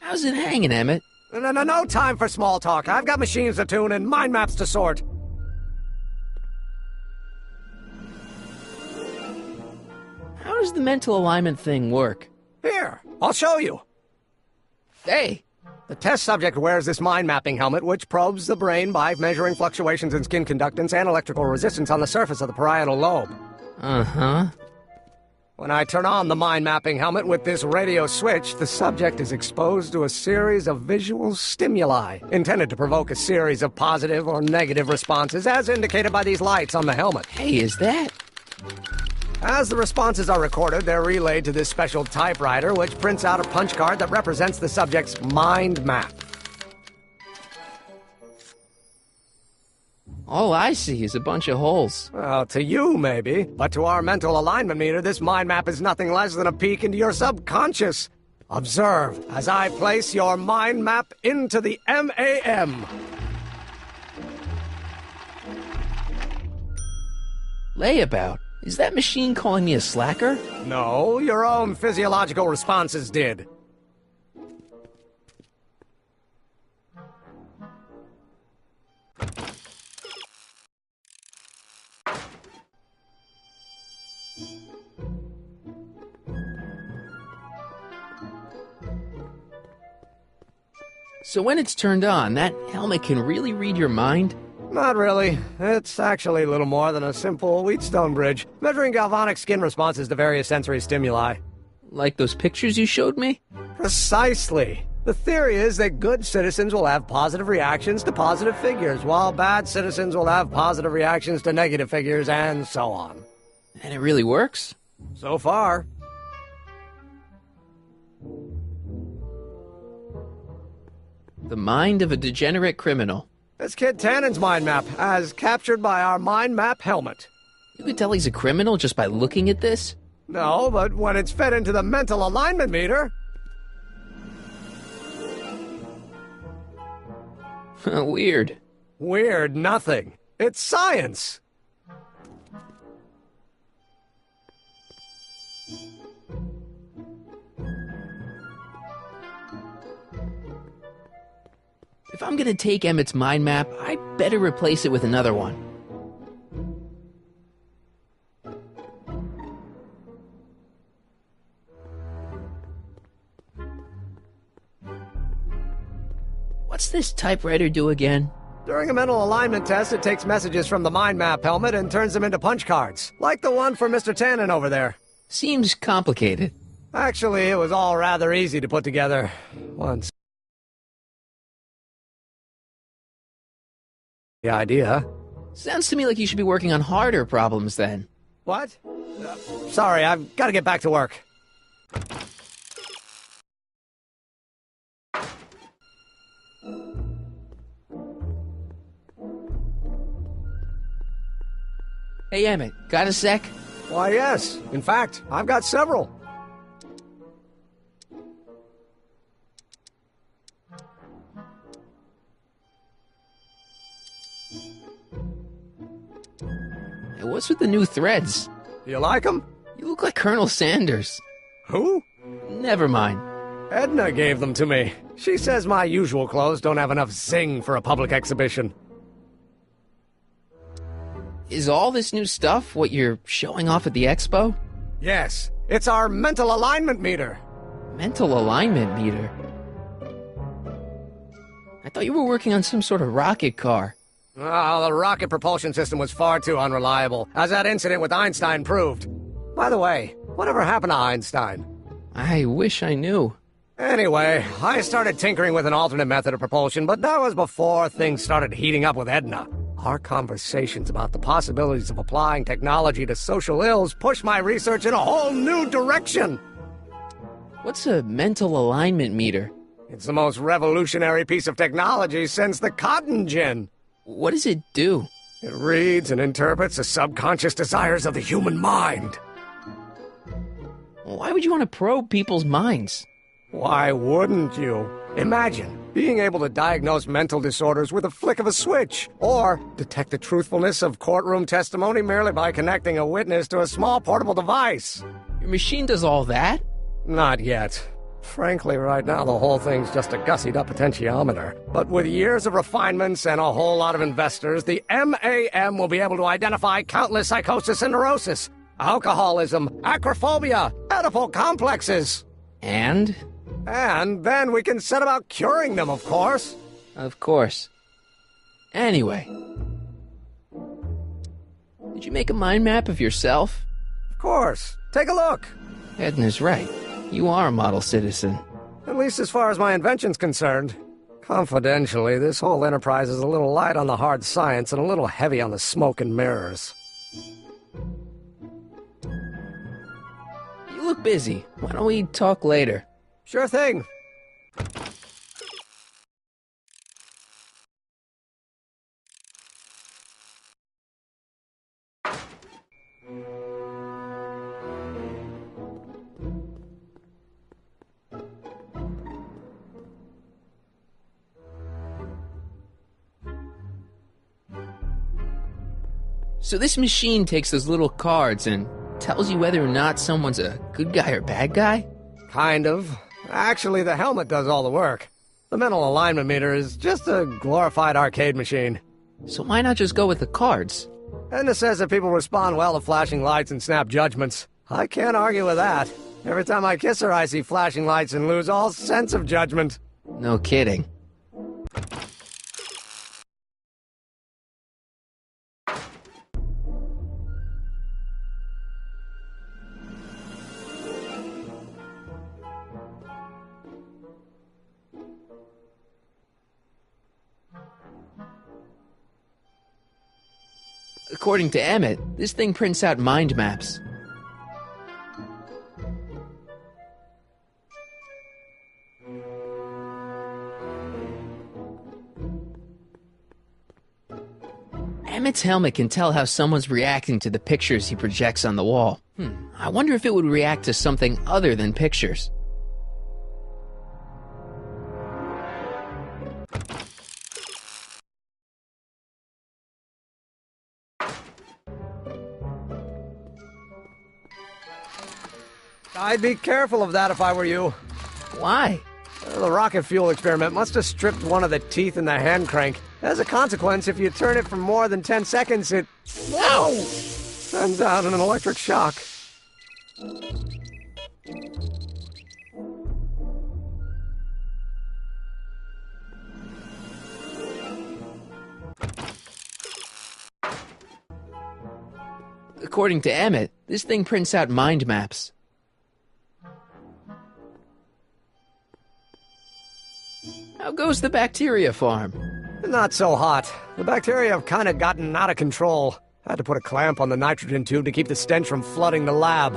How's it hanging, Emmett? No time for small talk. I've got machines to tune and mind maps to sort. How does the mental alignment thing work? Here, I'll show you. Hey! The test subject wears this mind mapping helmet, which probes the brain by measuring fluctuations in skin conductance and electrical resistance on the surface of the parietal lobe. Uh-huh. When I turn on the mind mapping helmet with this radio switch, the subject is exposed to a series of visual stimuli, intended to provoke a series of positive or negative responses, as indicated by these lights on the helmet. Hey, is that... As the responses are recorded, they're relayed to this special typewriter, which prints out a punch card that represents the subject's mind map. All I see is a bunch of holes. Well, to you, maybe. But to our mental alignment meter, this mind map is nothing less than a peek into your subconscious. Observe as I place your mind map into the MAM. Layabout? Is that machine calling me a slacker? No, your own physiological responses did. So when it's turned on, that helmet can really read your mind? Not really. It's actually a little more than a simple Wheatstone bridge, measuring galvanic skin responses to various sensory stimuli. Like those pictures you showed me? Precisely. The theory is that good citizens will have positive reactions to positive figures, while bad citizens will have positive reactions to negative figures, and so on. And it really works? So far. The mind of a degenerate criminal. It's Kid Tannen's mind map, as captured by our mind map helmet. You could tell he's a criminal just by looking at this? No, but when it's fed into the mental alignment meter... Weird. Weird nothing. It's science. If I'm gonna take Emmett's mind map, I better replace it with another one. What's this typewriter do again? During a mental alignment test, it takes messages from the mind map helmet and turns them into punch cards, like the one for Mr. Tannen over there. Seems complicated. Actually, it was all rather easy to put together once. The idea. Sounds to me like you should be working on harder problems then. What? Sorry, I've got to get back to work. Hey Emmett, got a sec? Why, yes. In fact, I've got several. Hey, what's with the new threads? You like them? You look like Colonel Sanders. Who? Never mind. Edna gave them to me. She says my usual clothes don't have enough zing for a public exhibition. Is all this new stuff what you're showing off at the expo? Yes, it's our mental alignment meter. Mental alignment meter? I thought you were working on some sort of rocket car. Oh, the rocket propulsion system was far too unreliable, as that incident with Einstein proved. By the way, whatever happened to Einstein? I wish I knew. Anyway, I started tinkering with an alternate method of propulsion, but that was before things started heating up with Edna. Our conversations about the possibilities of applying technology to social ills pushed my research in a whole new direction. What's a mental alignment meter? It's the most revolutionary piece of technology since the cotton gin. What does it do? It reads and interprets the subconscious desires of the human mind. Why would you want to probe people's minds? Why wouldn't you? Imagine being able to diagnose mental disorders with a flick of a switch, or detect the truthfulness of courtroom testimony merely by connecting a witness to a small portable device. Your machine does all that? Not yet. Frankly, right now the whole thing's just a gussied-up potentiometer. But with years of refinements and a whole lot of investors, the MAM will be able to identify countless psychosis and neurosis, alcoholism, acrophobia, Oedipal complexes. And? And then we can set about curing them, of course. Of course. Anyway. Did you make a mind map of yourself? Of course. Take a look. Edna's right. You are a model citizen. At least as far as my invention's concerned. Confidentially, this whole enterprise is a little light on the hard science and a little heavy on the smoke and mirrors. You look busy. Why don't we talk later? Sure thing. So this machine takes those little cards and tells you whether or not someone's a good guy or bad guy? Kind of. Actually, the helmet does all the work. The mental alignment meter is just a glorified arcade machine. So why not just go with the cards? Edna says that people respond well to flashing lights and snap judgments. I can't argue with that. Every time I kiss her, I see flashing lights and lose all sense of judgment. No kidding. According to Emmett, this thing prints out mind maps. Emmett's helmet can tell how someone's reacting to the pictures he projects on the wall. I wonder if it would react to something other than pictures. I'd be careful of that if I were you. Why? The rocket fuel experiment must have stripped one of the teeth in the hand crank. As a consequence, if you turn it for more than 10 seconds, it... Ow! Sends out an electric shock. According to Emmett, this thing prints out mind maps. How goes the bacteria farm? Not so hot. The bacteria have kind of gotten out of control. Had to put a clamp on the nitrogen tube to keep the stench from flooding the lab.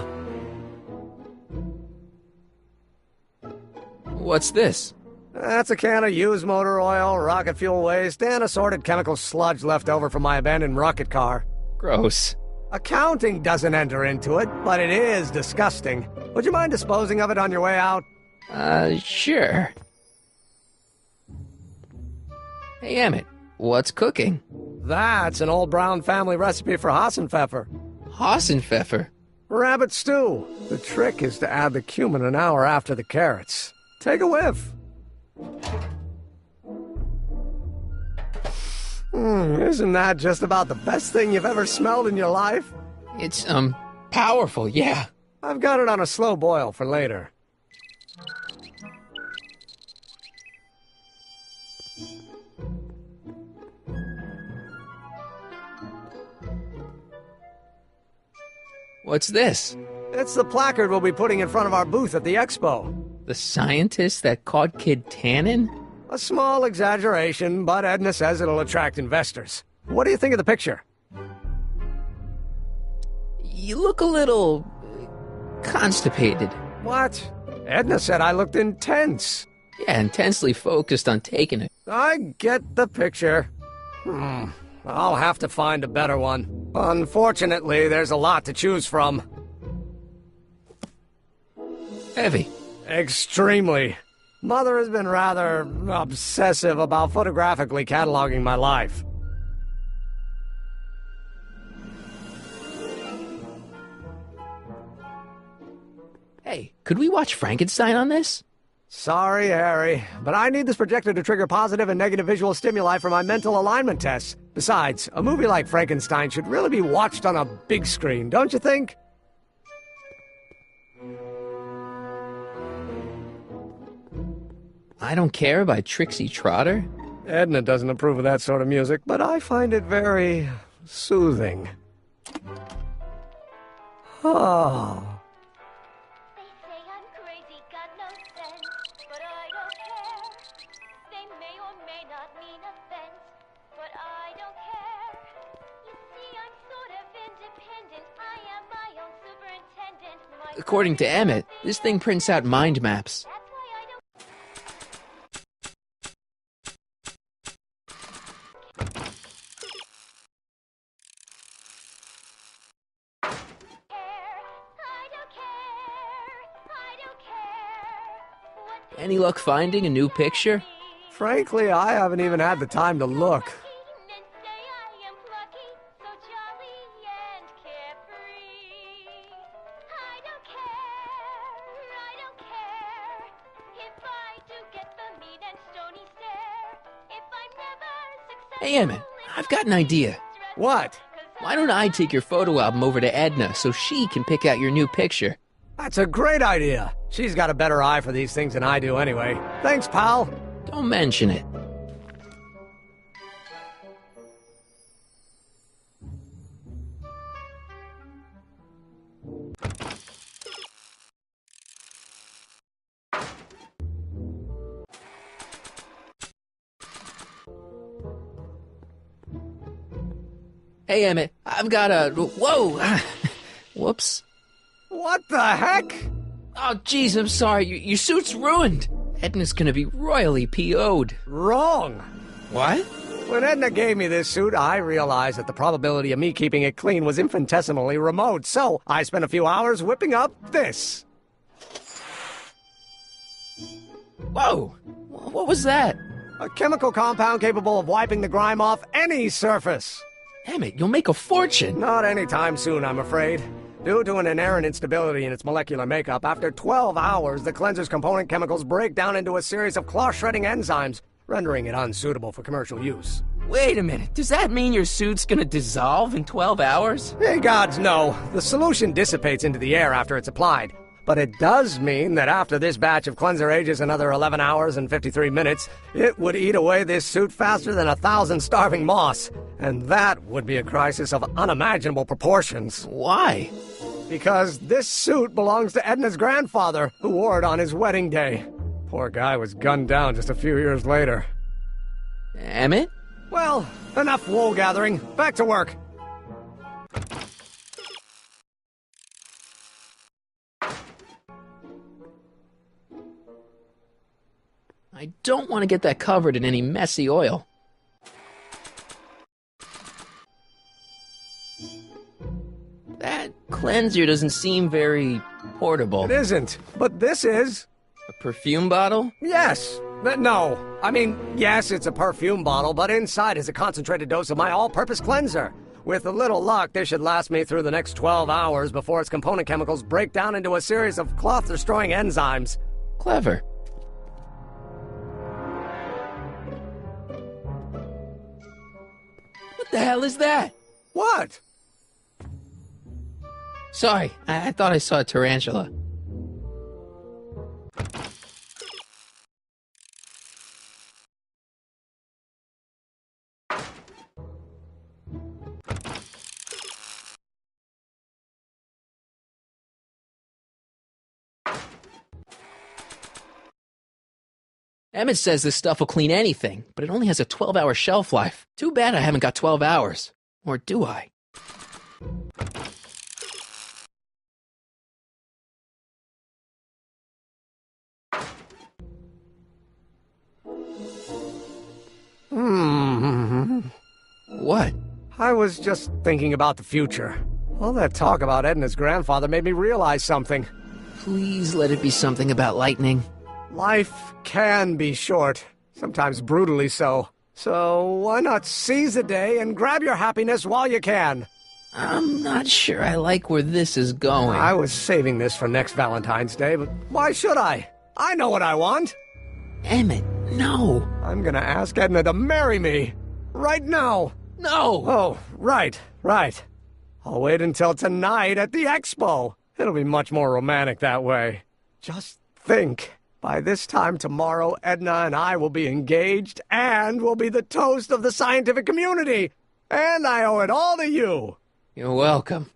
What's this? That's a can of used motor oil, rocket fuel waste, and assorted chemical sludge left over from my abandoned rocket car. Gross. Accounting doesn't enter into it, but it is disgusting. Would you mind disposing of it on your way out? Sure. Hey, Emmett, what's cooking? That's an old Brown family recipe for Hassenpfeffer. Hassenpfeffer? Rabbit stew. The trick is to add the cumin an hour after the carrots. Take a whiff. Isn't that just about the best thing you've ever smelled in your life? It's, powerful, yeah. I've got it on a slow boil for later. What's this? It's the placard we'll be putting in front of our booth at the expo. The scientist that caught Kid Tannen? A small exaggeration, but Edna says it'll attract investors. What do you think of the picture? You look a little... constipated. What? Edna said I looked intense. Yeah, intensely focused on taking it. I get the picture. I'll have to find a better one. Unfortunately, there's a lot to choose from. Heavy. Extremely. Mother has been rather obsessive about photographically cataloging my life. Hey, could we watch Frankenstein on this? Sorry, Harry, but I need this projector to trigger positive and negative visual stimuli for my mental alignment tests. Besides, a movie like Frankenstein should really be watched on a big screen, don't you think? I Don't Care by Trixie Trotter? Edna doesn't approve of that sort of music, but I find it very soothing. Oh. They say I'm crazy, got no sense, but I don't care. They may or may not mean offense, but I don't care. You see, I'm sort of independent. I am my own superintendent. According to Emmett, this thing prints out mind maps. That's why I don't care. Any luck finding a new picture? Frankly, I haven't even had the time to look. Men say I am plucky, so jolly and carefree. I don't care if I do get the mean and stony stare. If I'm never successful. Hey, Emmett, I've got an idea. What? Why don't I take your photo album over to Edna so she can pick out your new picture? That's a great idea. She's got a better eye for these things than I do anyway. Thanks, pal. Don't mention it. Hey, Emmett, I've got a... Whoa! Whoops. What the heck? Oh, jeez, I'm sorry. Your suit's ruined. Edna's gonna be royally PO'd. Wrong. What? When Edna gave me this suit, I realized that the probability of me keeping it clean was infinitesimally remote, so I spent a few hours whipping up this. Whoa! What was that? A chemical compound capable of wiping the grime off any surface. Emmett, you'll make a fortune. Not anytime soon, I'm afraid. Due to an inherent instability in its molecular makeup, after 12 hours, the cleanser's component chemicals break down into a series of cloth-shredding enzymes, rendering it unsuitable for commercial use. Wait a minute. Does that mean your suit's gonna dissolve in 12 hours? Hey, gods, no. The solution dissipates into the air after it's applied. But it does mean that after this batch of cleanser ages another 11 hours and 53 minutes, it would eat away this suit faster than 1,000 starving moths. And that would be a crisis of unimaginable proportions. Why? Because this suit belongs to Edna's grandfather, who wore it on his wedding day. Poor guy was gunned down just a few years later. Emmett? Well, enough wool gathering. Back to work. I don't want to get that covered in any messy oil. That cleanser doesn't seem very portable. It isn't, but this is. A perfume bottle? Yes. No. I mean, yes, it's a perfume bottle, but inside is a concentrated dose of my all-purpose cleanser. With a little luck, this should last me through the next 12 hours before its component chemicals break down into a series of cloth-destroying enzymes. Clever. What the hell is that? What? Sorry, I thought I saw a tarantula. Emmett says this stuff will clean anything, but it only has a 12-hour shelf life. Too bad I haven't got 12 hours. Or do I? What? I was just thinking about the future. All that talk about Edna's grandfather made me realize something. Please let it be something about lightning. Life can be short, sometimes brutally so. So why not seize the day and grab your happiness while you can? I'm not sure I like where this is going. I was saving this for next Valentine's Day, but why should I? I know what I want. Emmett, no. I'm gonna ask Edna to marry me. Right now. No! Oh, right. I'll wait until tonight at the expo. It'll be much more romantic that way. Just think. By this time tomorrow, Edna and I will be engaged and will be the toast of the scientific community. And I owe it all to you. You're welcome.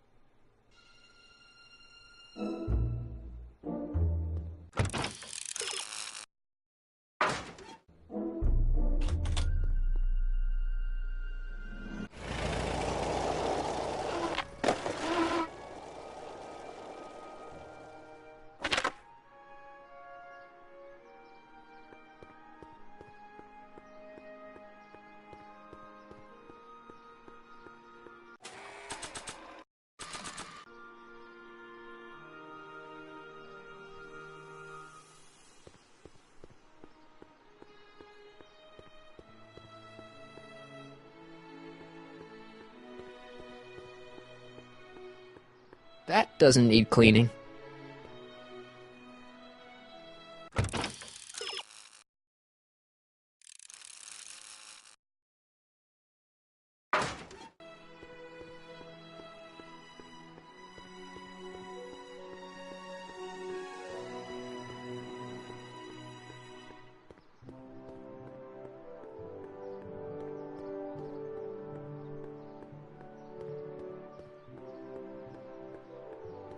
That doesn't need cleaning.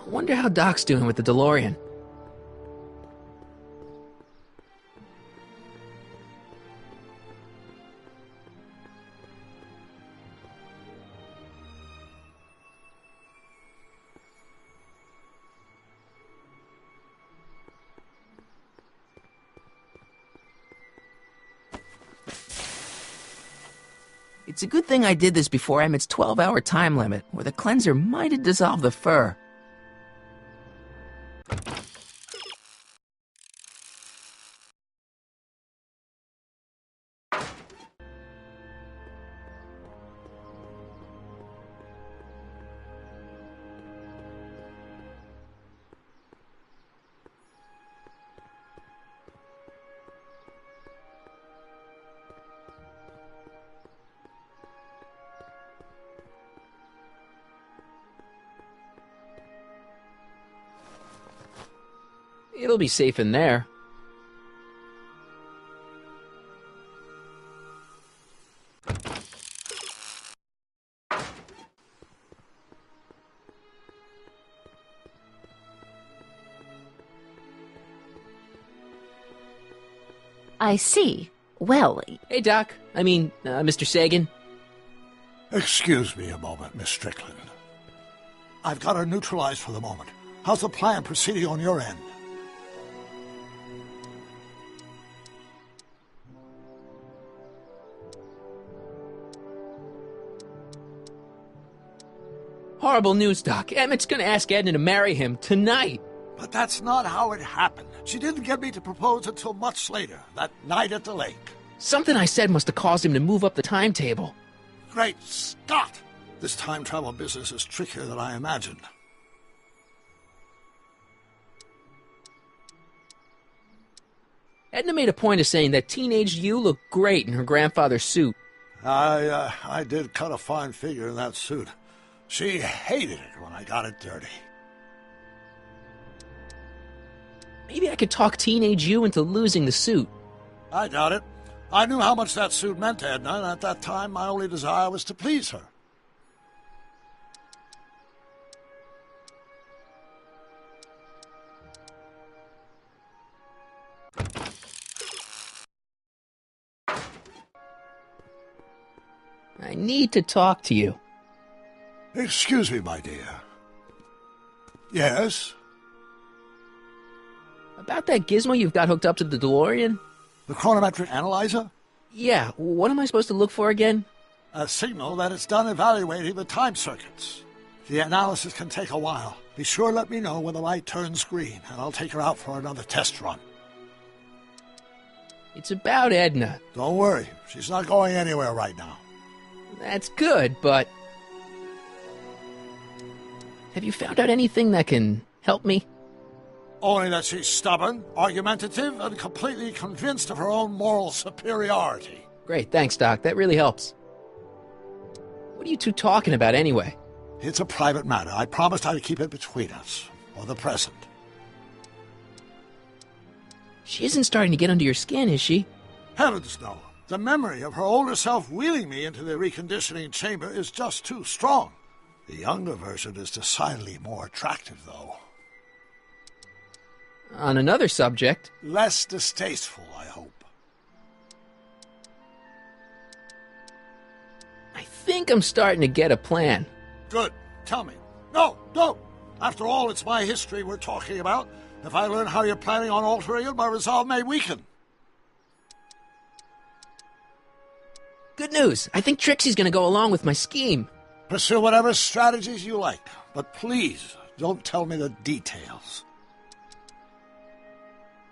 I wonder how Doc's doing with the DeLorean. It's a good thing I did this before Emmett's 12-hour time limit, or the cleanser might have dissolved the fur. It'll be safe in there. I see. Well, Hey, Doc. Mr. Sagan. Excuse me a moment, Miss Strickland. I've got her neutralized for the moment. How's the plan proceeding on your end? Horrible news, Doc. Emmett's gonna ask Edna to marry him tonight. But that's not how it happened. She didn't get me to propose until much later, that night at the lake. Something I said must have caused him to move up the timetable. Great Scott! This time travel business is trickier than I imagined. Edna made a point of saying that teenage you looked great in her grandfather's suit. I did cut a fine figure in that suit. She hated it when I got it dirty. Maybe I could talk teenage you into losing the suit. I doubt it. I knew how much that suit meant to Edna, and at that time my only desire was to please her. I need to talk to you. Excuse me, my dear. Yes? About that gizmo you've got hooked up to the DeLorean? The chronometric analyzer? Yeah, what am I supposed to look for again? A signal that it's done evaluating the time circuits. The analysis can take a while. Be sure to let me know when the light turns green, and I'll take her out for another test run. It's about Edna. Don't worry, she's not going anywhere right now. That's good, but... Have you found out anything that can help me? Only that she's stubborn, argumentative, and completely convinced of her own moral superiority. Great, thanks, Doc. That really helps. What are you two talking about anyway? It's a private matter. I promised I'd keep it between us, for the present. She isn't starting to get under your skin, is she? Heavens, no. The memory of her older self wheeling me into the reconditioning chamber is just too strong. The younger version is decidedly more attractive, though. On another subject... Less distasteful, I hope. I think I'm starting to get a plan. Good. Tell me. No, don't. After all, it's my history we're talking about. If I learn how you're planning on altering it, my resolve may weaken. Good news. I think Trixie's gonna go along with my scheme. Pursue whatever strategies you like, but please don't tell me the details.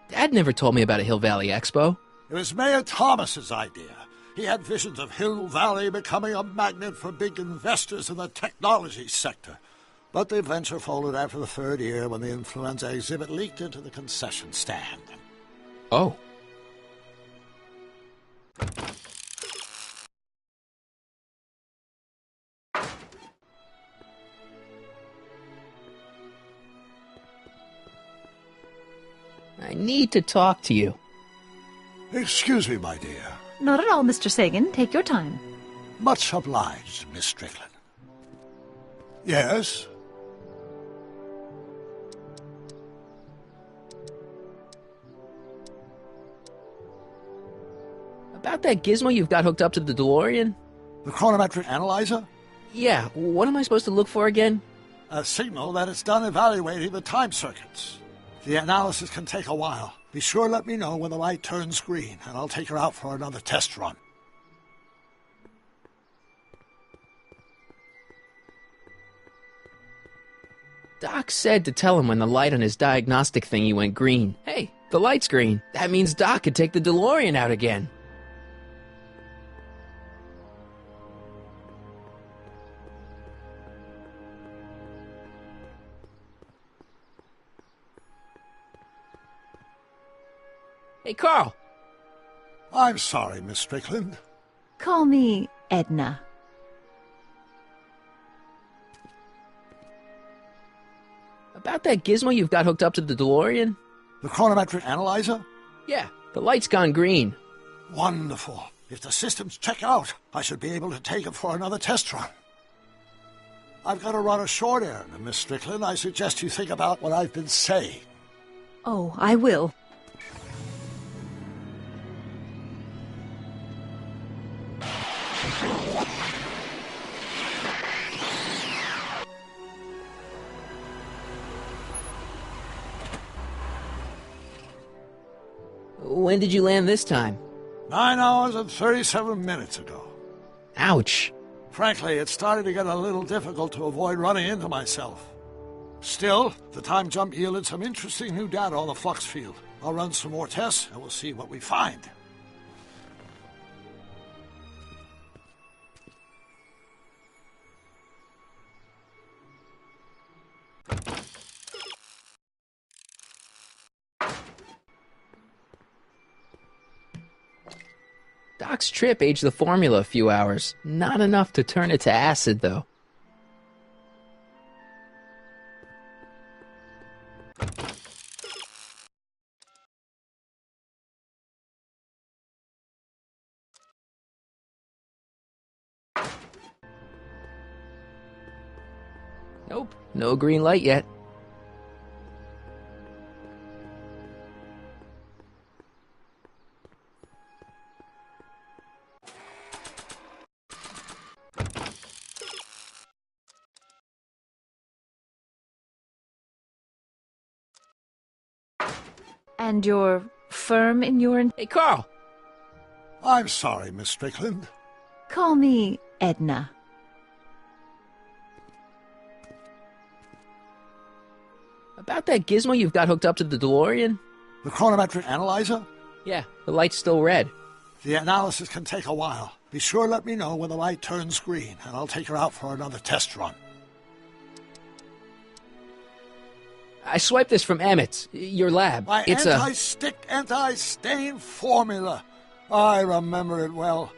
Dad never told me about a Hill Valley Expo. It was Mayor Thomas's idea. He had visions of Hill Valley becoming a magnet for big investors in the technology sector. But the venture folded after the third year when the influenza exhibit leaked into the concession stand. Oh. I need to talk to you. Excuse me, my dear. Not at all, Mr. Sagan. Take your time. Much obliged, Miss Strickland. Yes? About that gizmo you've got hooked up to the DeLorean? The chronometric analyzer? Yeah, what am I supposed to look for again? A signal that it's done evaluating the time circuits. The analysis can take a while. Be sure to let me know when the light turns green, and I'll take her out for another test run. Doc said to tell him when the light on his diagnostic thingy went green. Hey, the light's green. That means Doc could take the DeLorean out again. Hey, Carl. I'm sorry, Miss Strickland. Call me Edna. About that gizmo you've got hooked up to the DeLorean? The chronometric analyzer? Yeah, the light's gone green. Wonderful. If the systems check out, I should be able to take it for another test run. I've got to run a short errand, Miss Strickland. I suggest you think about what I've been saying. Oh, I will. When did you land this time? 9 hours and 37 minutes ago. Ouch. Frankly, it started to get a little difficult to avoid running into myself. Still, the time jump yielded some interesting new data on the flux field. I'll run some more tests, and we'll see what we find. Doc's trip aged the formula a few hours. Not enough to turn it to acid, though. Nope, no green light yet. And you're firm in your... Hey, Carl! I'm sorry, Miss Strickland. Call me Edna. About that gizmo you've got hooked up to the DeLorean? The chronometric analyzer? Yeah, the light's still red. The analysis can take a while. Be sure to let me know when the light turns green, and I'll take her out for another test run. I swiped this from Emmett's, your lab. My It's anti-stick, anti-stain formula. I remember it well.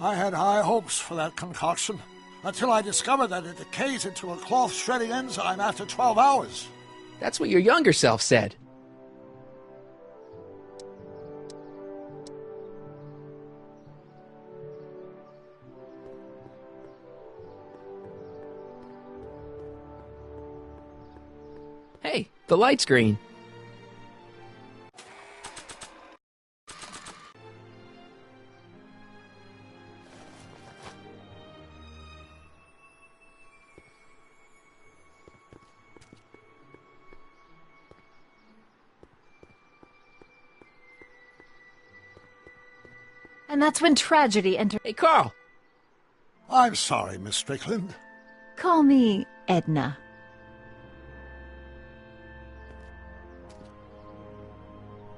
I had high hopes for that concoction, until I discovered that it decays into a cloth-shredding enzyme after 12 hours. That's what your younger self said. Hey, the light's green. And that's when tragedy entered. Hey, Carl. I'm sorry, Miss Strickland. Call me Edna.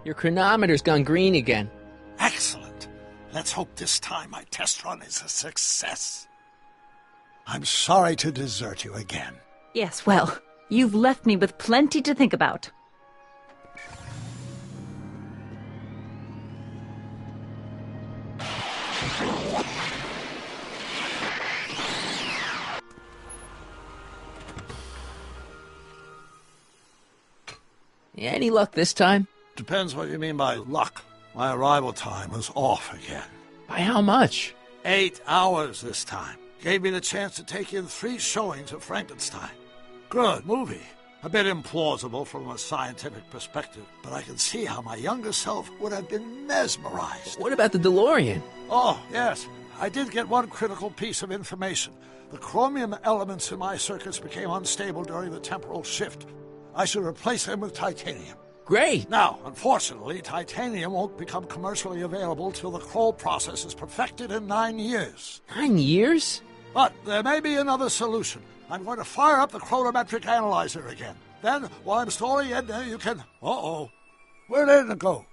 Your chronometer's gone green again. Excellent. Let's hope this time my test run is a success. I'm sorry to desert you again. Yes, well, you've left me with plenty to think about. Any luck this time? Depends what you mean by luck. My arrival time was off again. By how much? 8 hours this time. Gave me the chance to take in 3 showings of Frankenstein. Good movie. A bit implausible from a scientific perspective, but I can see how my younger self would have been mesmerized. What about the DeLorean? Oh, yes. I did get one critical piece of information. The chromium elements in my circuits became unstable during the temporal shift. I should replace them with titanium. Great! Now, unfortunately, titanium won't become commercially available till the Kroll process is perfected in 9 years. 9 years? But there may be another solution. I'm going to fire up the chronometric analyzer again. Then, while I'm stalling Edna, you can... Uh-oh. Where'd Edna go?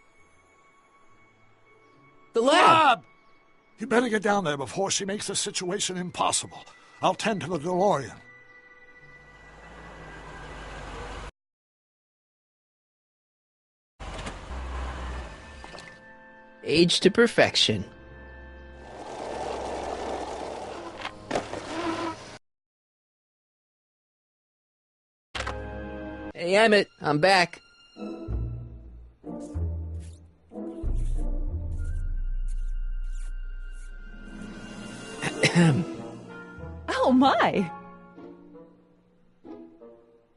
The lab! You better get down there before she makes the situation impossible. I'll tend to the DeLorean. Aged to perfection. Hey, Emmett, I'm back. Oh, my!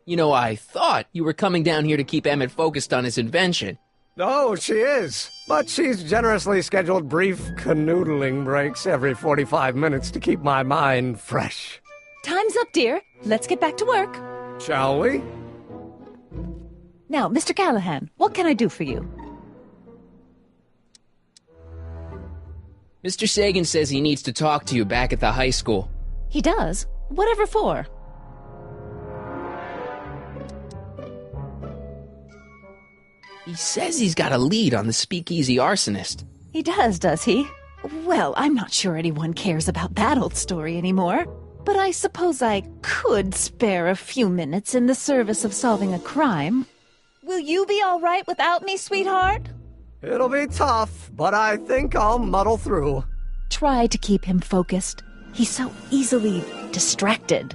You know, I thought you were coming down here to keep Emmett focused on his invention. Oh, she is. But she's generously scheduled brief canoodling breaks every 45 minutes to keep my mind fresh. Time's up, dear. Let's get back to work. Shall we? Now, Mr. Callahan, what can I do for you? Mr. Sagan says he needs to talk to you back at the high school. He does? Whatever for? He says he's got a lead on the speakeasy arsonist. He does he? Well, I'm not sure anyone cares about that old story anymore. But I suppose I could spare a few minutes in the service of solving a crime. Will you be all right without me, sweetheart? It'll be tough, but I think I'll muddle through. Try to keep him focused. He's so easily distracted.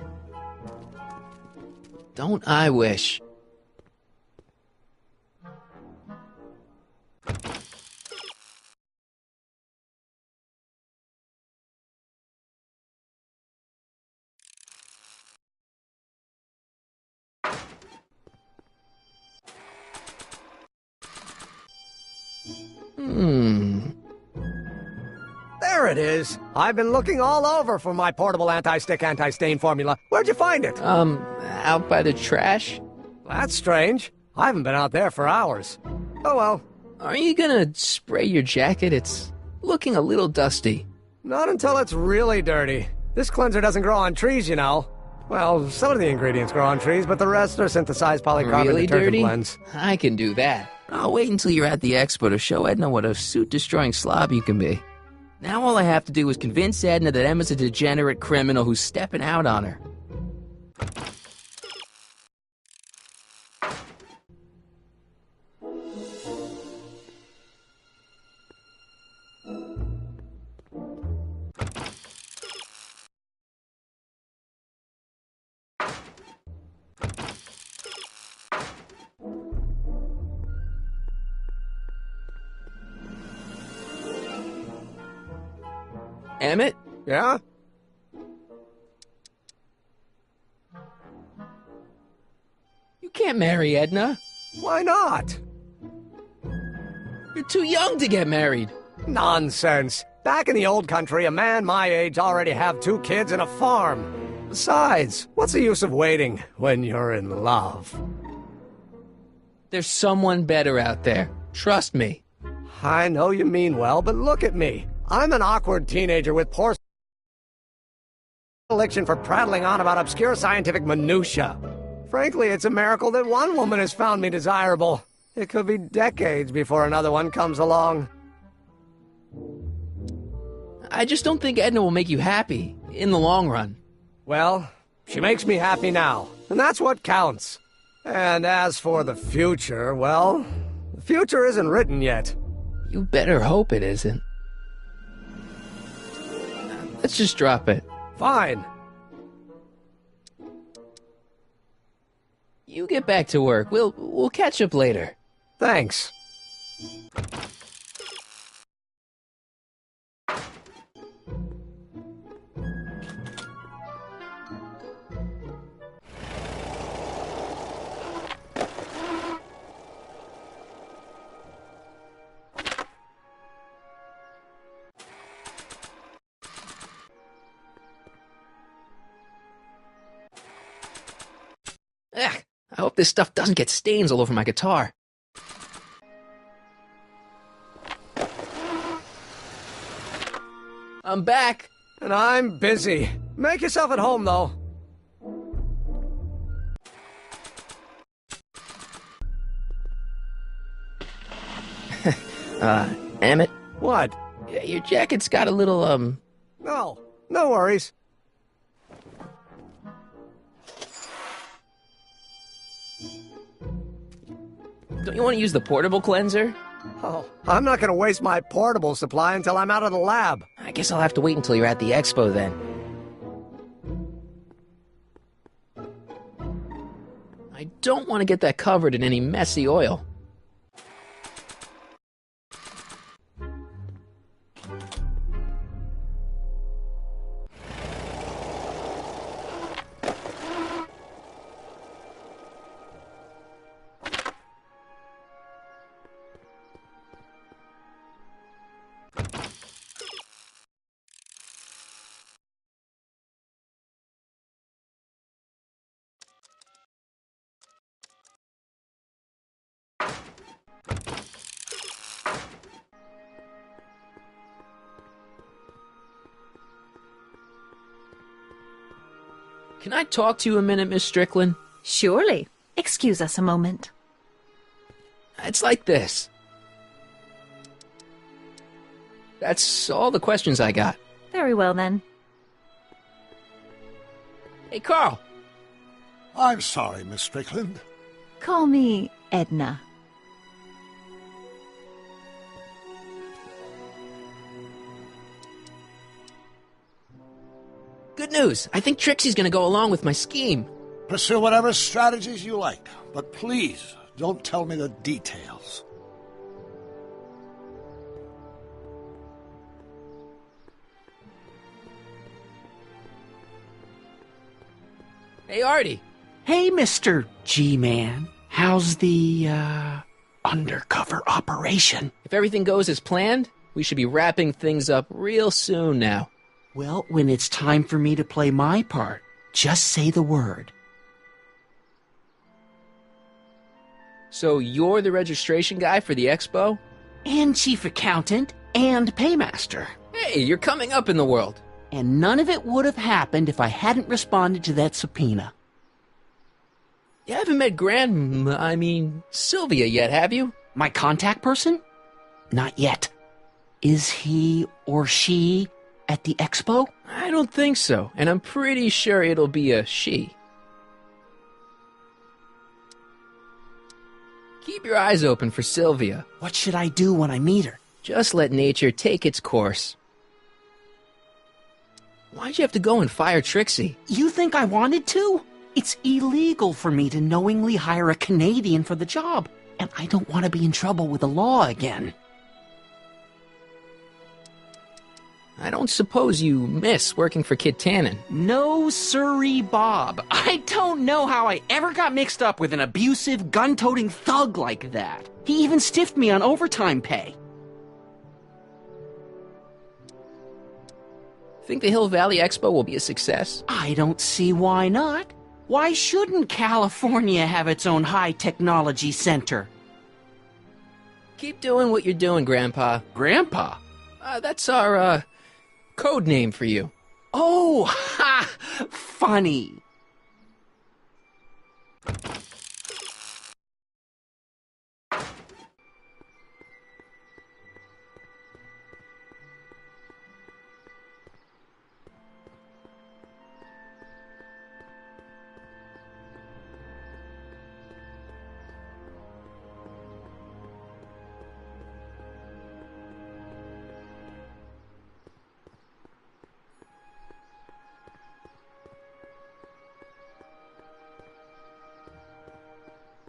Don't I wish? There it is. I've been looking all over for my portable anti-stick, anti-stain formula. Where'd you find it? Out by the trash? That's strange. I haven't been out there for hours. Oh well. Are you gonna spray your jacket? It's looking a little dusty. Not until it's really dirty. This cleanser doesn't grow on trees, you know. Well, some of the ingredients grow on trees, but the rest are synthesized polycarbonate Really detergent dirty? blends. I can do that. I'll wait until you're at the expo to show Edna what a suit-destroying slob you can be. Now all I have to do is convince Edna that Emma's a degenerate criminal who's stepping out on her. Emmett? Yeah? You can't marry Edna. Why not? You're too young to get married. Nonsense. Back in the old country, a man my age already have 2 kids and a farm. Besides, what's the use of waiting when you're in love? There's someone better out there. Trust me. I know you mean well, but look at me. I'm an awkward teenager with poor predilection for prattling on about obscure scientific minutiae. Frankly, it's a miracle that one woman has found me desirable. It could be decades before another one comes along. I just don't think Edna will make you happy in the long run. Well, she makes me happy now, and that's what counts. And as for the future, well, the future isn't written yet. You better hope it isn't. Let's just drop it. Fine. You get back to work. We'll catch up later. Thanks. Ugh, I hope this stuff doesn't get stains all over my guitar. I'm back. And I'm busy. Make yourself at home, though. Emmett, What? your jacket's got a little, No worries. Don't you want to use the portable cleanser? Oh, I'm not going to waste my portable supply until I'm out of the lab. I guess I'll have to wait until you're at the expo then. I don't want to get that covered in any messy oil. Can I talk to you a minute, Miss Strickland? Surely. Excuse us a moment. It's like this. That's all the questions I got. Very well, then. Hey, Carl. I'm sorry, Miss Strickland. Call me Edna. Good news. I think Trixie's gonna go along with my scheme. Pursue whatever strategies you like, but please don't tell me the details. Hey, Artie. Hey, Mr. G-Man. How's the, undercover operation? If everything goes as planned, we should be wrapping things up real soon now. Well, when it's time for me to play my part, just say the word. So you're the registration guy for the expo? And chief accountant and paymaster. Hey, you're coming up in the world. And none of it would have happened if I hadn't responded to that subpoena. You haven't met Sylvia yet, have you? My contact person? Not yet. Is he or she at the expo? I don't think so, and I'm pretty sure it'll be a she. Keep your eyes open for Sylvia. What should I do when I meet her? Just let nature take its course. Why'd you have to go and fire Trixie? You think I wanted to? It's illegal for me to knowingly hire a Canadian for the job, and I don't want to be in trouble with the law again. I don't don't suppose you miss working for Kit Tannen. No siree, Bob. I don't know how I ever got mixed up with an abusive, gun-toting thug like that. He even stiffed me on overtime pay. Think the Hill Valley Expo will be a success? I don't see why not. Why shouldn't California have its own high-technology center? Keep doing what you're doing, Grandpa. Grandpa? That's our, code name for you. Oh, ha! Funny.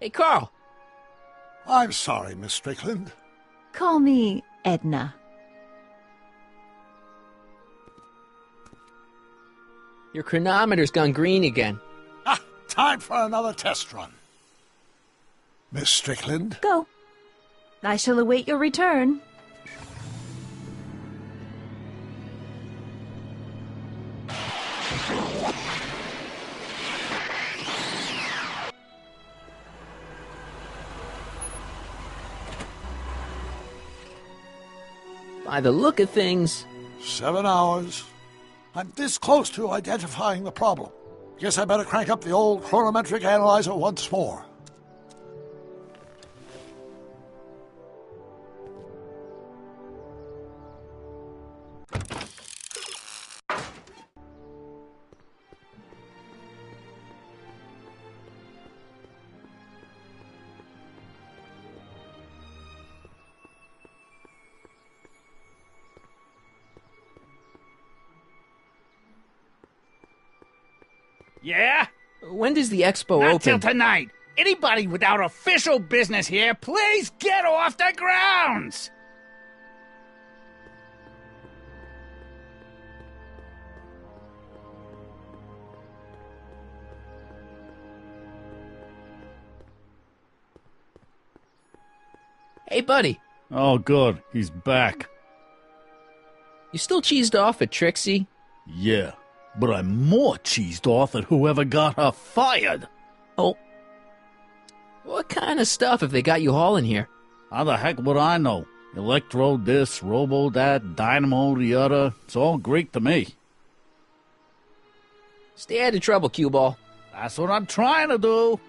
Hey, Carl. I'm sorry, Miss Strickland. Call me Edna. Your chronometer's gone green again. Ah, time for another test run. Miss Strickland? Go. I shall await your return. By the look of things... 7 hours. I'm this close to identifying the problem. Guess I better crank up the old chronometric analyzer once more. Yeah? When does the expo Not open? till tonight. Anybody without official business here, please get off the grounds! Hey, buddy. Oh, good. He's back. You still cheesed off at Trixie? Yeah, but I'm more cheesed off at whoever got her fired. Oh. What kind of stuff have they got you hauling here? How the heck would I know? Electro this, robo that, dynamo the other. It's all Greek to me. Stay out of trouble, cue ball. That's what I'm trying to do.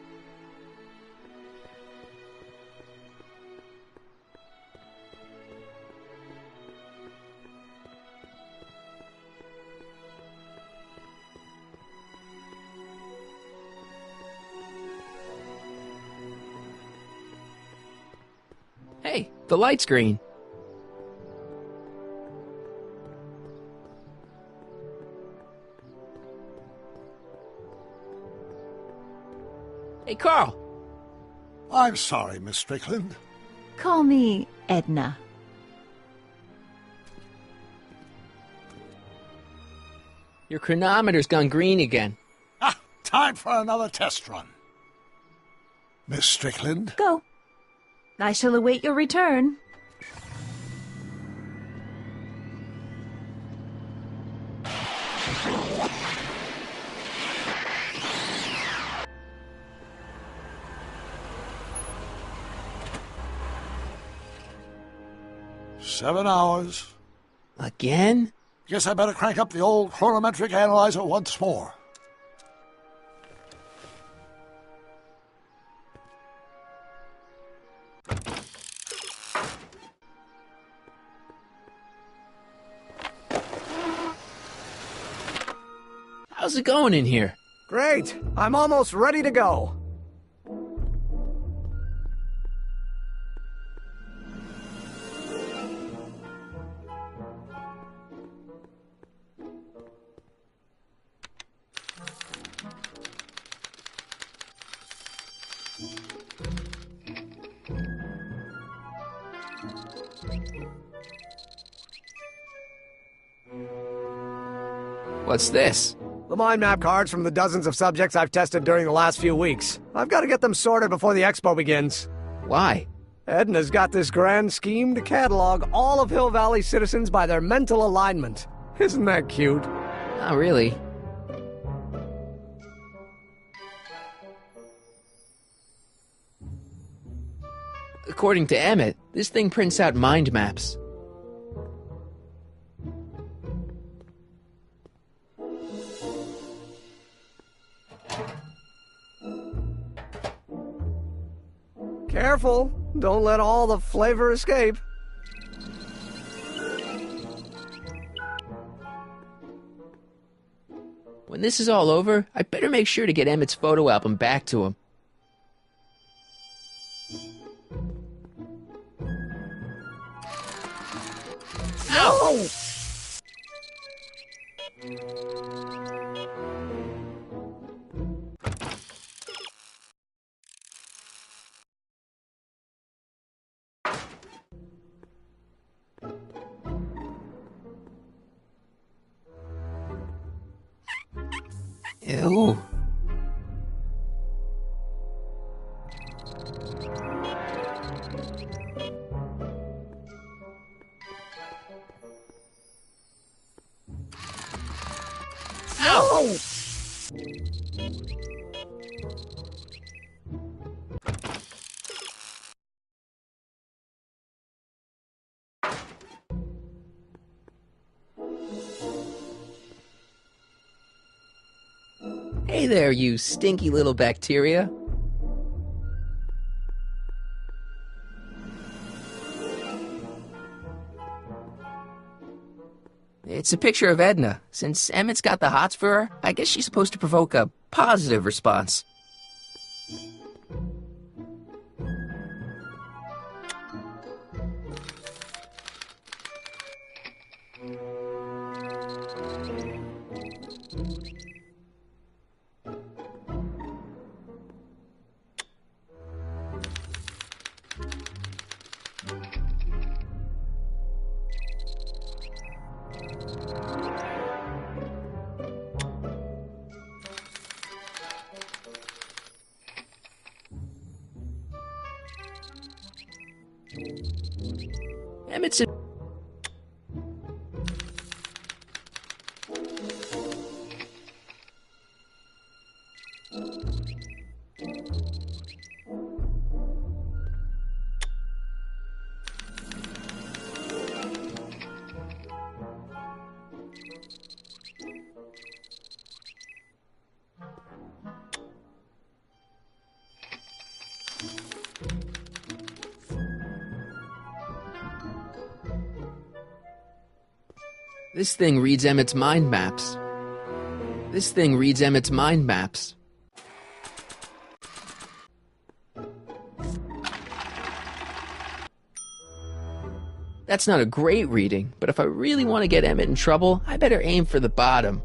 Hey, the light's green. Hey, Carl. I'm sorry, Miss Strickland. Call me Edna. Your chronometer's gone green again. Ah, time for another test run. Miss Strickland? Go. I shall await your return. Seven hours. Again? Guess I better crank up the old chronometric analyzer once more. How's it going in here? Great! I'm almost ready to go. What's this? The mind map cards from the dozens of subjects I've tested during the last few weeks. I've got to get them sorted before the expo begins. Why? Edna's got this grand scheme to catalog all of Hill Valley citizens by their mental alignment. Isn't that cute? Not really. According to Emmett, this thing prints out mind maps. Careful, don't let all the flavor escape. When this is all over, I better make sure to get Emmett's photo album back to him. Ow! Ew. Ow! Hey there, you stinky little bacteria. It's a picture of Edna. Since Emmett's got the hots for her, I guess she's supposed to provoke a positive response. Emmett's a... This thing reads Emmett's mind maps. This thing reads Emmett's mind maps. That's not a great reading, but if I really want to get Emmett in trouble, I better aim for the bottom.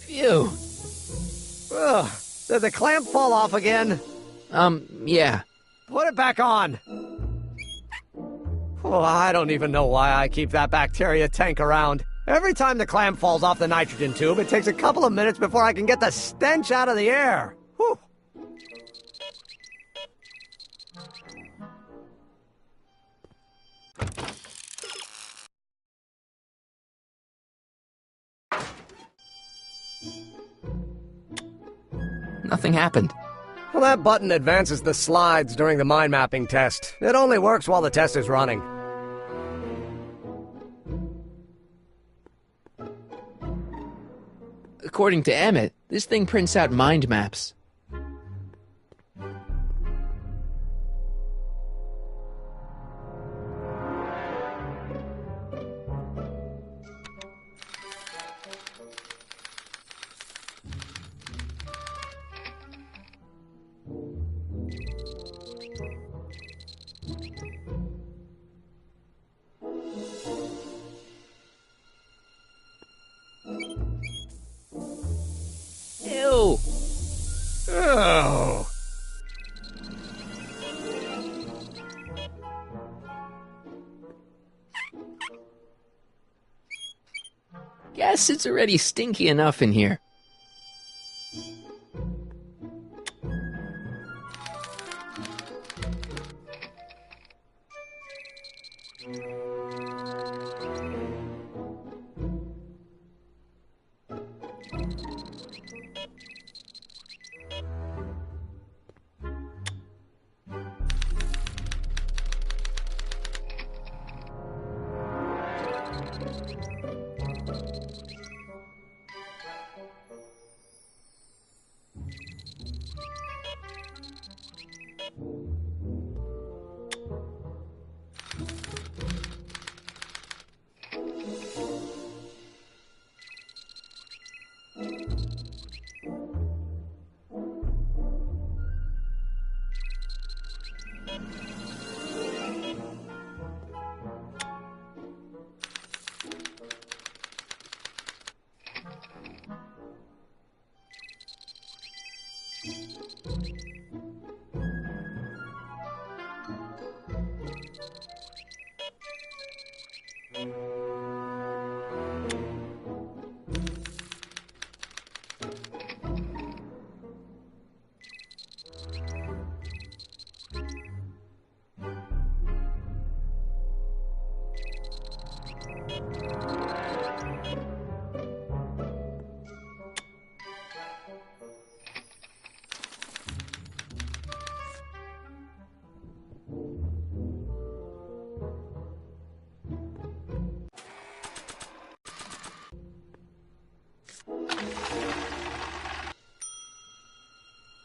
Phew. Ugh, did the clamp fall off again? Yeah. Put it back on. Oh, I don't even know why I keep that bacteria tank around. Every time the clamp falls off the nitrogen tube, it takes a couple of minutes before I can get the stench out of the air. Whew. Nothing happened. Well, that button advances the slides during the mind mapping test. It only works while the test is running. According to Emmett, this thing prints out mind maps. Plus, it's already stinky enough in here.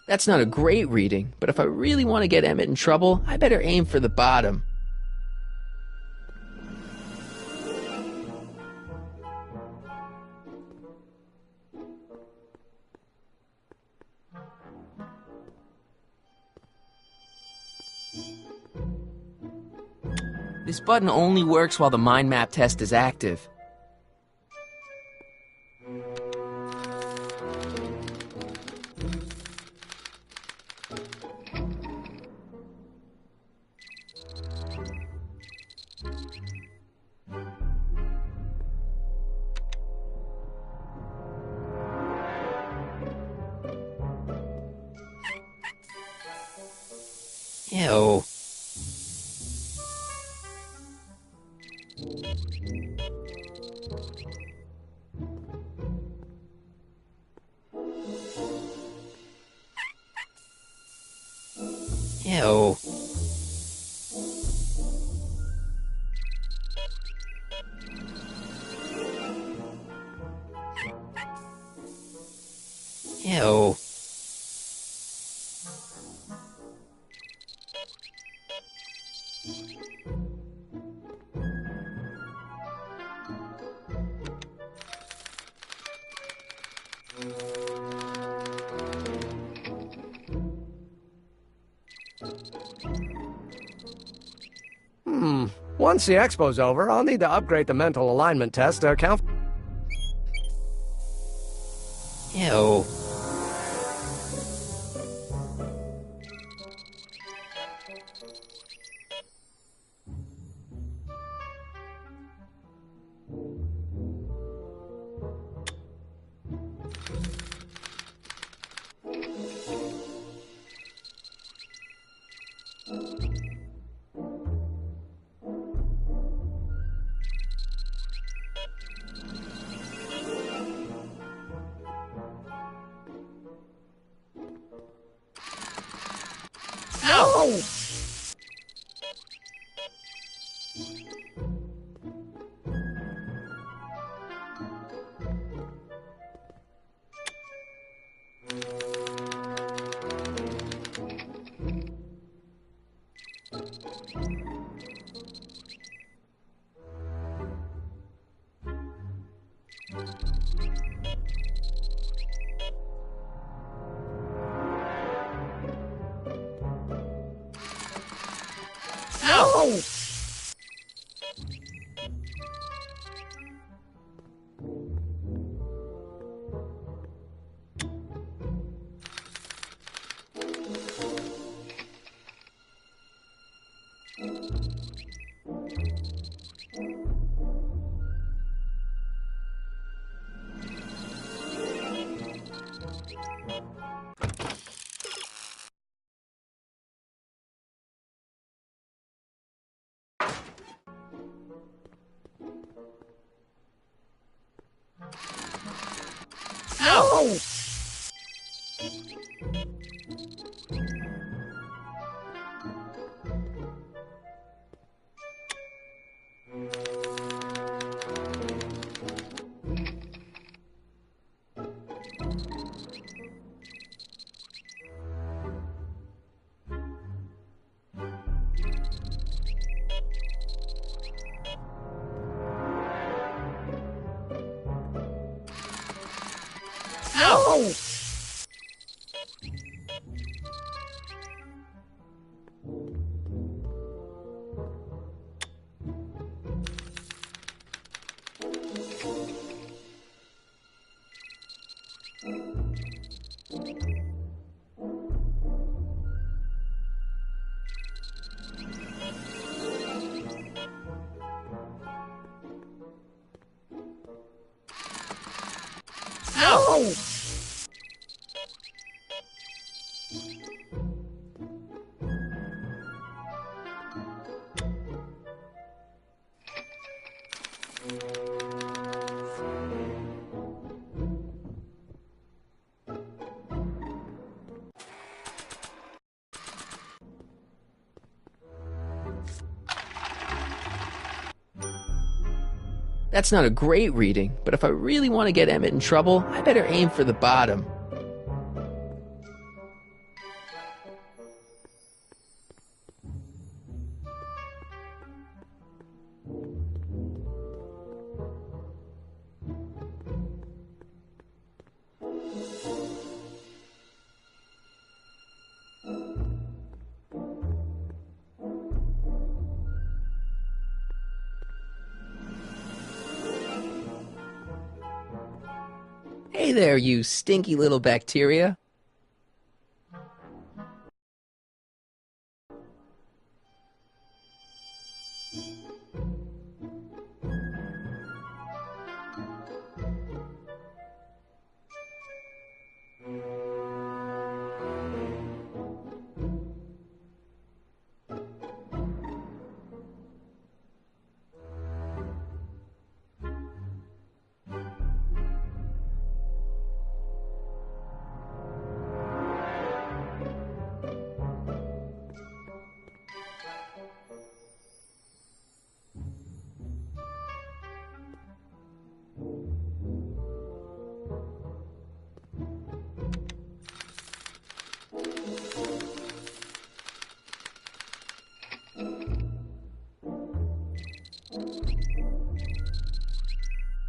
That's not a great reading, but if I really want to get Emmett in trouble, I better aim for the bottom. This button only works while the mind map test is active. Ew. Ew. Ew. Once the expo's over, I'll need to upgrade the mental alignment test to account. Ew. Ow! Ow! That's not a great reading, but if I really want to get Emmett in trouble, I better aim for the bottom. Hey there, you stinky little bacteria.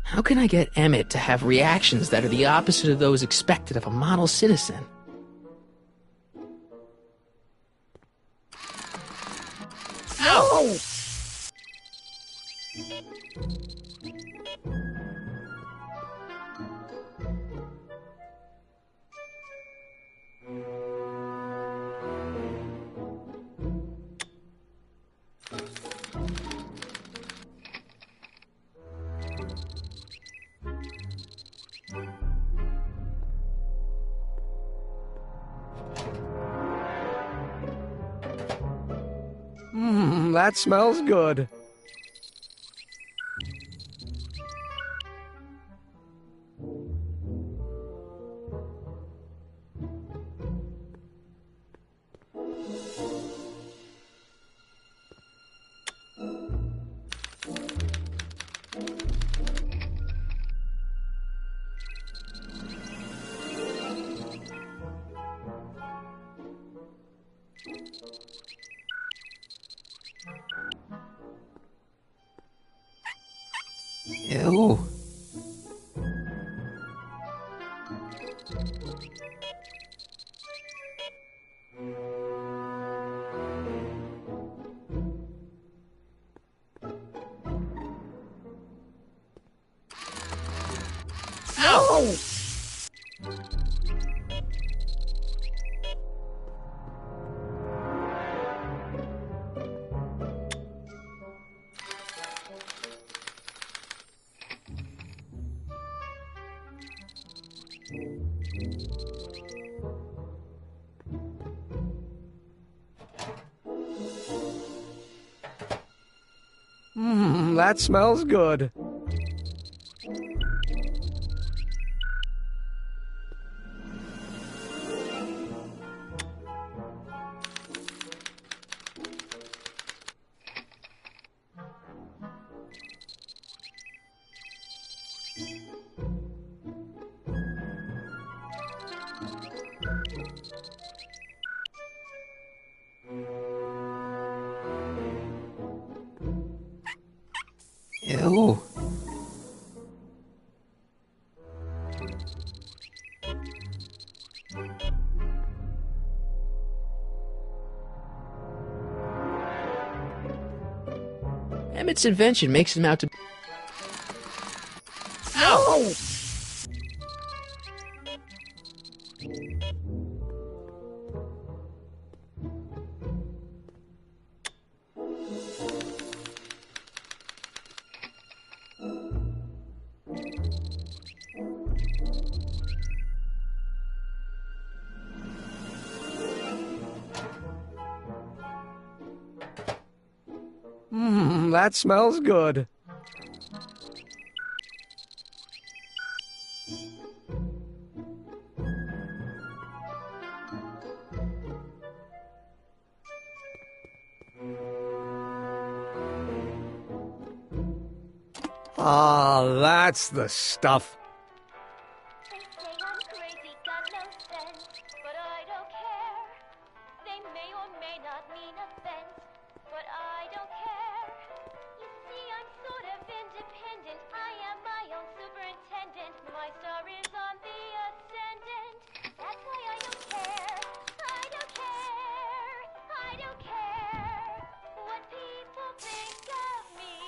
How can I get Emmett to have reactions that are the opposite of those expected of a model citizen? Ow! That smells good. Ew. Ow! That smells good. Ew. Emmett's invention makes him out to... Ow! That smells good. Ah, that's the stuff. They say I'm crazy, got no sense, but I don't care. They may or may not mean offense, but I don't care. You see, I'm sort of independent. I am my own superintendent. My star is on the ascendant. That's why I don't care. I don't care. I don't care what people think of me.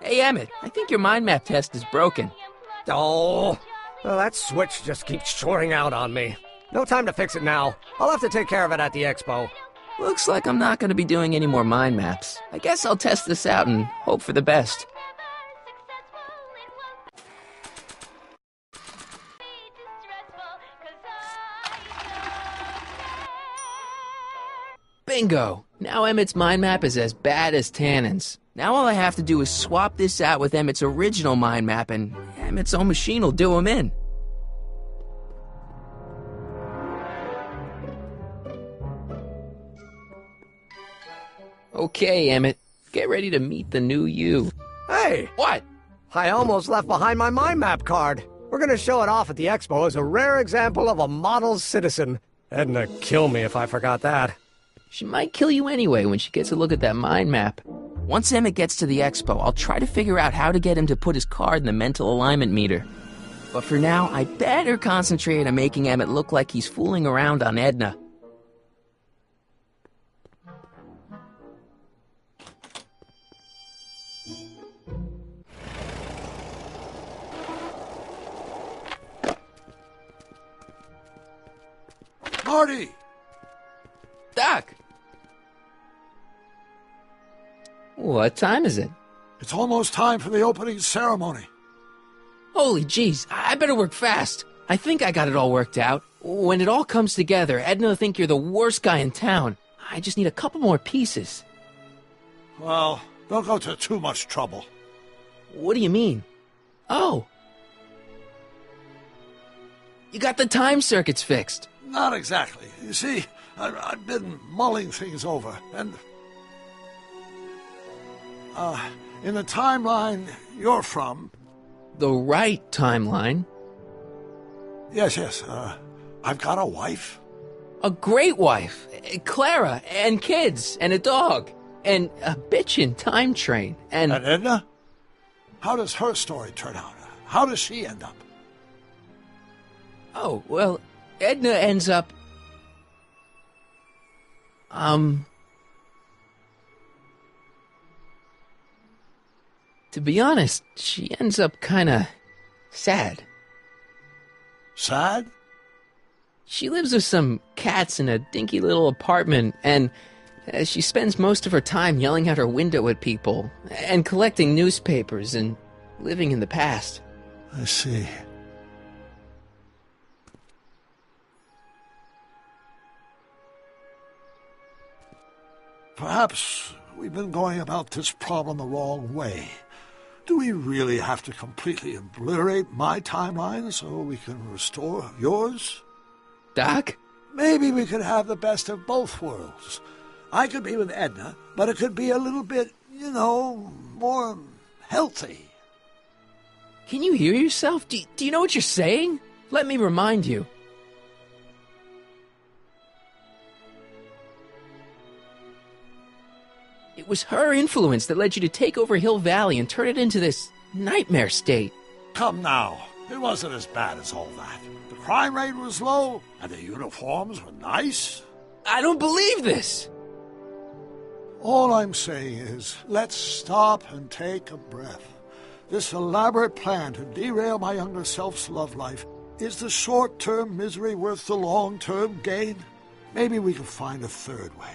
Hey, Emmett, I think your mind map test is broken. Oh, well, that switch just keeps shorting out on me. No time to fix it now. I'll have to take care of it at the expo. Looks like I'm not going to be doing any more mind maps. I guess I'll test this out and hope for the best. Bingo! Now Emmett's mind map is as bad as Tannen's. Now all I have to do is swap this out with Emmett's original mind map and Emmett's own machine will do him in. Okay, Emmett. Get ready to meet the new you. Hey! What? I almost left behind my mind map card. We're gonna show it off at the expo as a rare example of a model citizen. Edna'd kill me if I forgot that. She might kill you anyway when she gets a look at that mind map. Once Emmett gets to the expo, I'll try to figure out how to get him to put his card in the mental alignment meter. But for now, I better concentrate on making Emmett look like he's fooling around on Edna. Marty! Doc! What time is it? It's almost time for the opening ceremony. Holy jeez, I better work fast. I think I got it all worked out. When it all comes together, Edna will think you're the worst guy in town. I just need a couple more pieces. Well, don't go to too much trouble. What do you mean? Oh. You got the time circuits fixed. Not exactly. You see, I've been mulling things over, and... in the timeline you're from... The right timeline? Yes, I've got a wife. A great wife. Clara, and kids, and a dog, and a bitchin' time train, And Edna? How does her story turn out? How does she end up? Oh, well, Edna ends up... To be honest, she ends up kinda sad. Sad? She lives with some cats in a dinky little apartment, and she spends most of her time yelling out her window at people, and collecting newspapers, and living in the past. I see. Perhaps we've been going about this problem the wrong way. Do we really have to completely obliterate my timeline so we can restore yours? Doc? Maybe we could have the best of both worlds. I could be with Edna, but it could be a little bit, more healthy. Can you hear yourself? Do you know what you're saying? Let me remind you. was her influence that led you to take over Hill Valley and turn it into this nightmare state. Come now, it wasn't as bad as all that. The crime rate was low, and the uniforms were nice. I don't believe this! All I'm saying is, let's stop and take a breath. This elaborate plan to derail my younger self's love life, is the short-term misery worth the long-term gain? Maybe we can find a third way,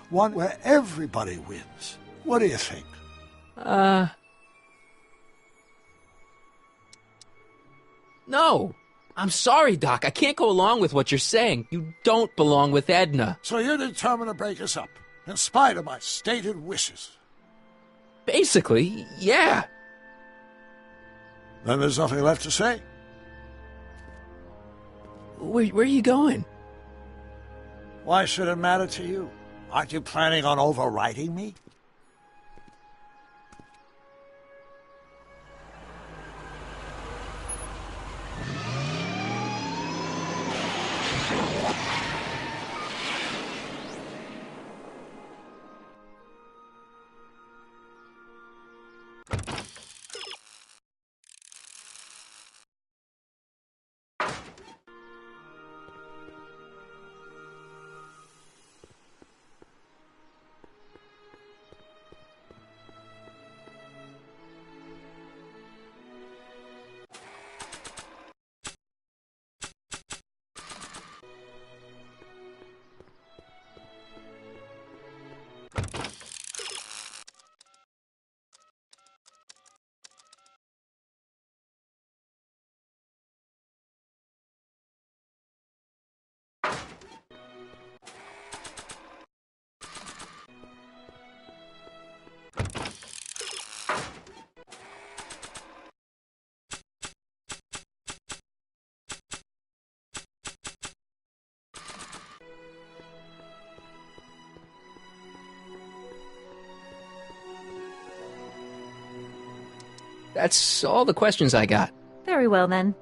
one where everybody wins. What do you think? No. I'm sorry, Doc. I can't go along with what you're saying. You don't belong with Edna. So you're determined to break us up, in spite of my stated wishes? Basically, yeah. Then there's nothing left to say. Where are you going? Why should it matter to you? Aren't you planning on overwriting me? That's all the questions I got. Very well, then.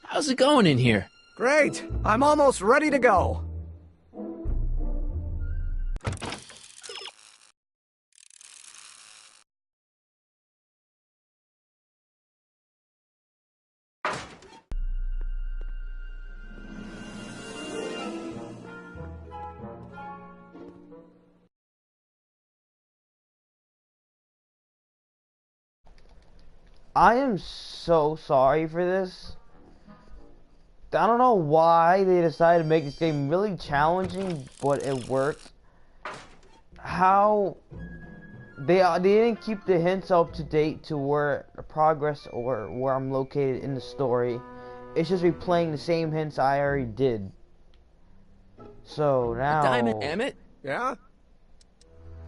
How's it going in here? Great! I'm almost ready to go. I am so sorry for this. I don't know why they decided to make this game really challenging, but it worked. How they didn't keep the hints up to date to where progress or where I'm located in the story. It's just replaying the same hints I already did. So now, Diamond Emmett, Yeah?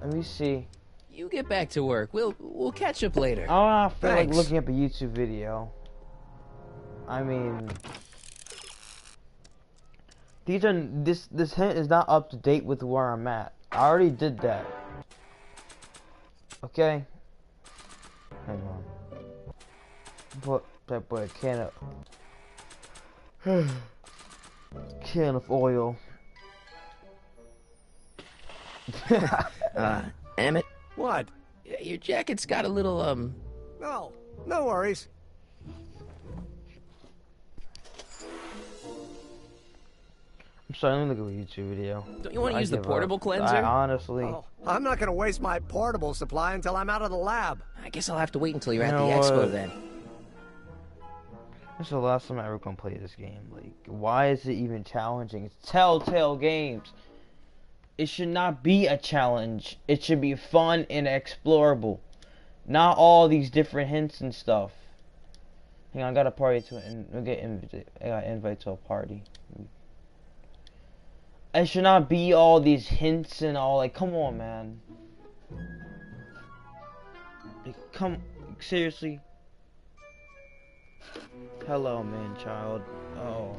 let me see. you get back to work. We'll catch up later. I don't feel like Thanks. looking up a YouTube video. I mean, this hint is not up to date with where I'm at. I already did that. Okay. Hang on. Put a can of oil. Emmett, What? your jacket's got a little, No, no worries. I'm sorry, let me look at a YouTube video. don't you want to use the give portable up. cleanser? I honestly, Oh, I'm not gonna waste my portable supply until I'm out of the lab. I guess I'll have to wait until you're You at the know expo what? then. this is the last time I ever gonna play this game. Like, why is it even challenging? It's Telltale Games. It should not be a challenge. It should be fun and explorable. Not all these different hints and stuff. Hang on, I got a party to I got invite to a party. It should not be all these hints and all, like, come on, man. Like, seriously? Hello, man, child. Oh.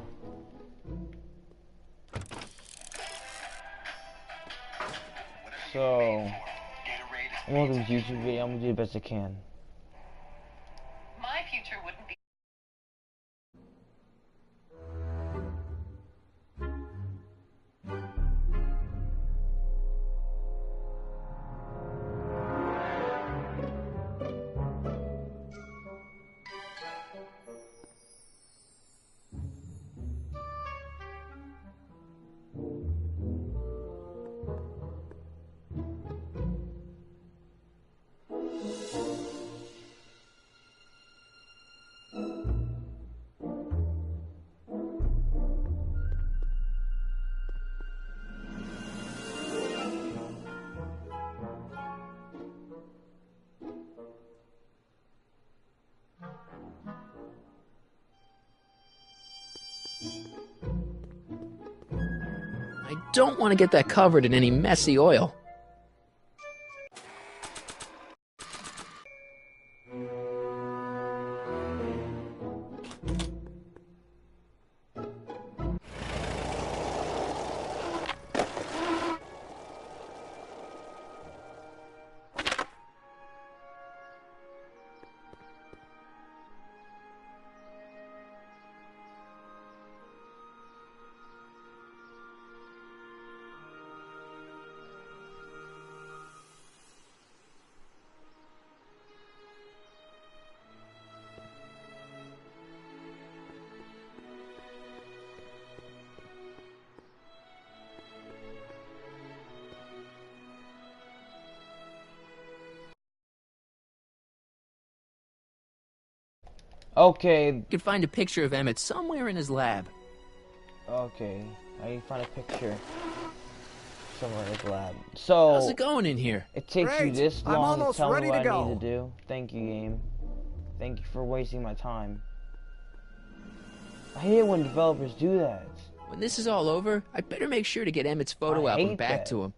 So, I'm gonna do this YouTube video. I'm gonna do the best I can. My future wouldn't be. I don't want to get that covered in any messy oil. Okay. You could find a picture of Emmett somewhere in his lab. Okay. I can find a picture somewhere in his lab. So, how's it going in here? It takes you Great. this I'm long to almost tell me ready what to I need go. to do. Thank you, game. Thank you for wasting my time. I hate it when developers do that. When this is all over, I better make sure to get Emmett's photo I album hate back that. to him.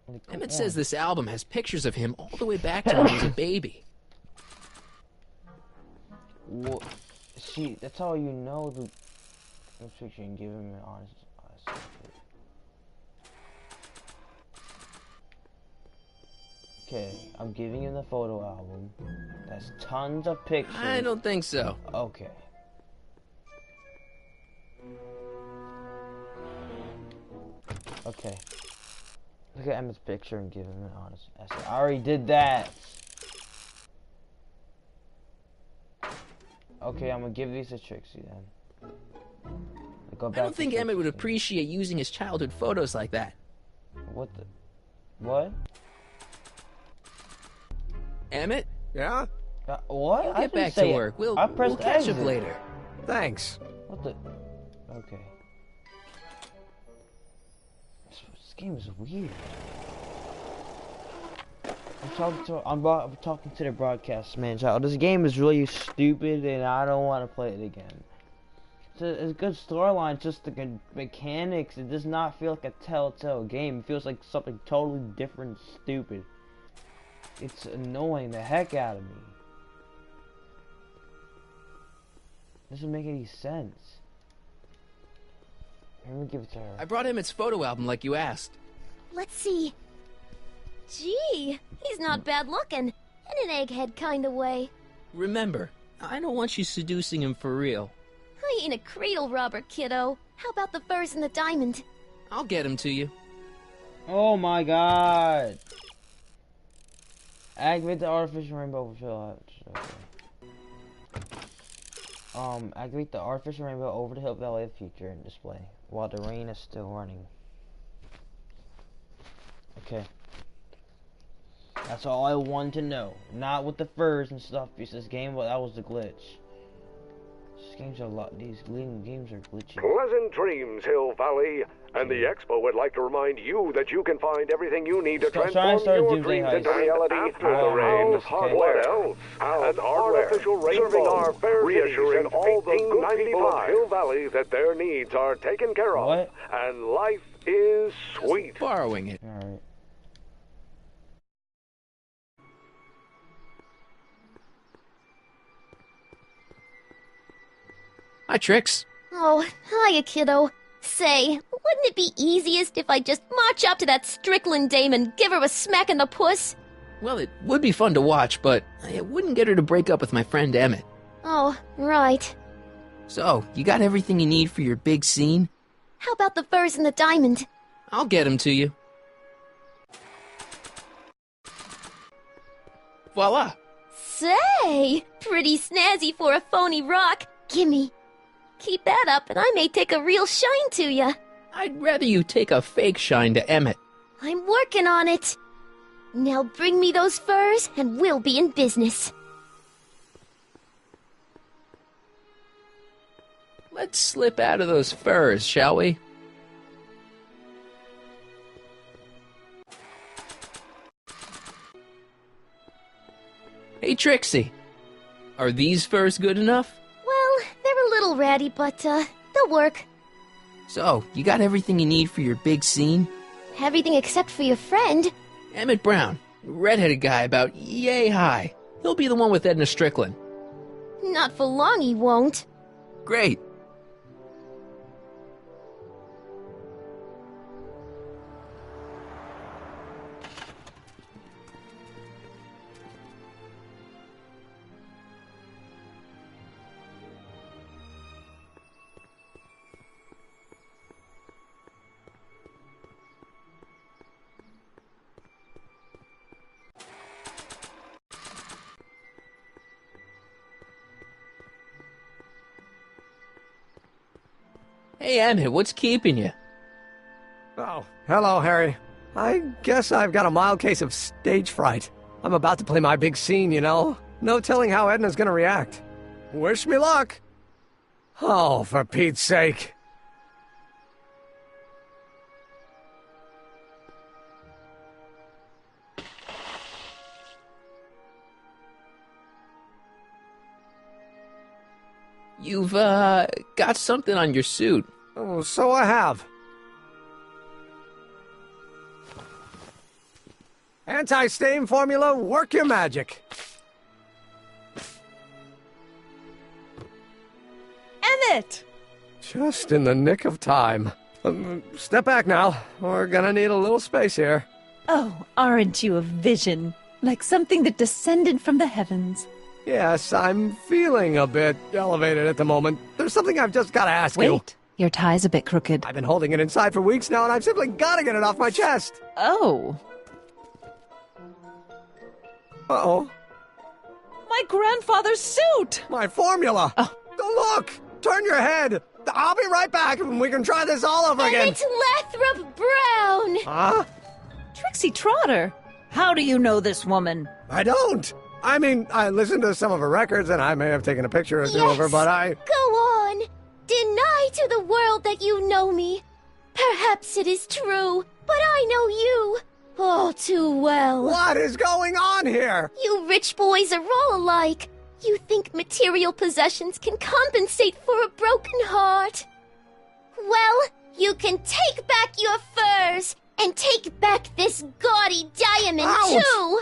Like, come Emmett on. says this album has pictures of him all the way back to when he was a baby. Well, see, that's how you know the picture and give him an honest answer. Okay, I'm giving him the photo album. That's tons of pictures. I don't think so. Okay. Okay. Look at Emmett's picture and give him an honest answer. I already did that. Okay, I'm gonna give these to Trixie then. Go I back don't to think Emmett would Trixie. appreciate using his childhood photos like that. What the? What? Emmett? Yeah? What? You I get didn't back say to it. work. We'll I pressed catch up exit. later. Thanks. What the? Okay. This game is weird. I'm talking to the broadcast man, child. This game is really stupid, and I don't want to play it again. It's a good storyline, just the good mechanics. It does not feel like a Telltale game. It feels like something totally different, and stupid. It's annoying the heck out of me. Doesn't make any sense. Here, let me give it to her. I brought Emmett's photo album like you asked. Let's see. Gee, he's not bad looking. In an egghead kind of way. Remember, I don't want you seducing him for real. I ain't a cradle robber, kiddo. How about the furs and the diamond? I'll get him to you. Oh my god! Activate the artificial rainbow fill out. Activate the artificial rainbow over to help validate the future and display while the rain is still running. Okay. That's all I wanted to know. Not with the furs and stuff, because this game, well, that was the glitch. These games are glitchy. Pleasant dreams, Hill Valley. And the Expo would like to remind you that you can find everything you need to transform your dreams into reality after the rain. What else? An artificial rainbow, serving our fair reassuring all the good people of Hill Valley that their needs are taken care of. What? And life is sweet. Borrowing it. Alright. Hi, Trix. Oh, hiya, kiddo. Say, wouldn't it be easiest if I just march up to that Strickland dame and give her a smack in the puss? Well, it would be fun to watch, but it wouldn't get her to break up with my friend Emmett. Oh, right. So, you got everything you need for your big scene? How about the furs and the diamond? I'll get them to you. Voila! Say, pretty snazzy for a phony rock. Gimme. Keep that up and I may take a real shine to ya. I'd rather you take a fake shine to Emmett. I'm working on it. Now bring me those furs and we'll be in business. Let's slip out of those furs, shall we? Hey, Trixie. Are these furs good enough? Well, they're a little ratty, but, they'll work. So, you got everything you need for your big scene? Everything except for your friend. Emmett Brown, redheaded guy about yay high. He'll be the one with Edna Strickland. Not for long he won't. Great. Hey, Emmett, what's keeping you? Oh, hello, Harry. I guess I've got a mild case of stage fright. I'm about to play my big scene, you know. No telling how Edna's gonna react. Wish me luck. Oh, for Pete's sake. You've, got something on your suit. Oh, so I have. Anti-stain formula, work your magic. Emmett! Just in the nick of time. Step back now. We're gonna need a little space here. Oh, aren't you a vision? Like something that descended from the heavens. Yes, I'm feeling a bit elevated at the moment. There's something I've just gotta ask you. Wait, your tie's a bit crooked. I've been holding it inside for weeks now, and I've simply gotta get it off my chest. Oh. Uh-oh. My grandfather's suit! My formula! Oh. Look! Turn your head! I'll be right back, and we can try this all over again. Emmett Lathrop Brown! Huh? Trixie Trotter! How do you know this woman? I don't! I mean, I listened to some of her records, and I may have taken a picture or two of her, but I... Go on! Deny to the world that you know me. Perhaps it is true, but I know you all too well. What is going on here? You rich boys are all alike. You think material possessions can compensate for a broken heart. Well, you can take back your furs and take back this gaudy diamond, Ouch! too.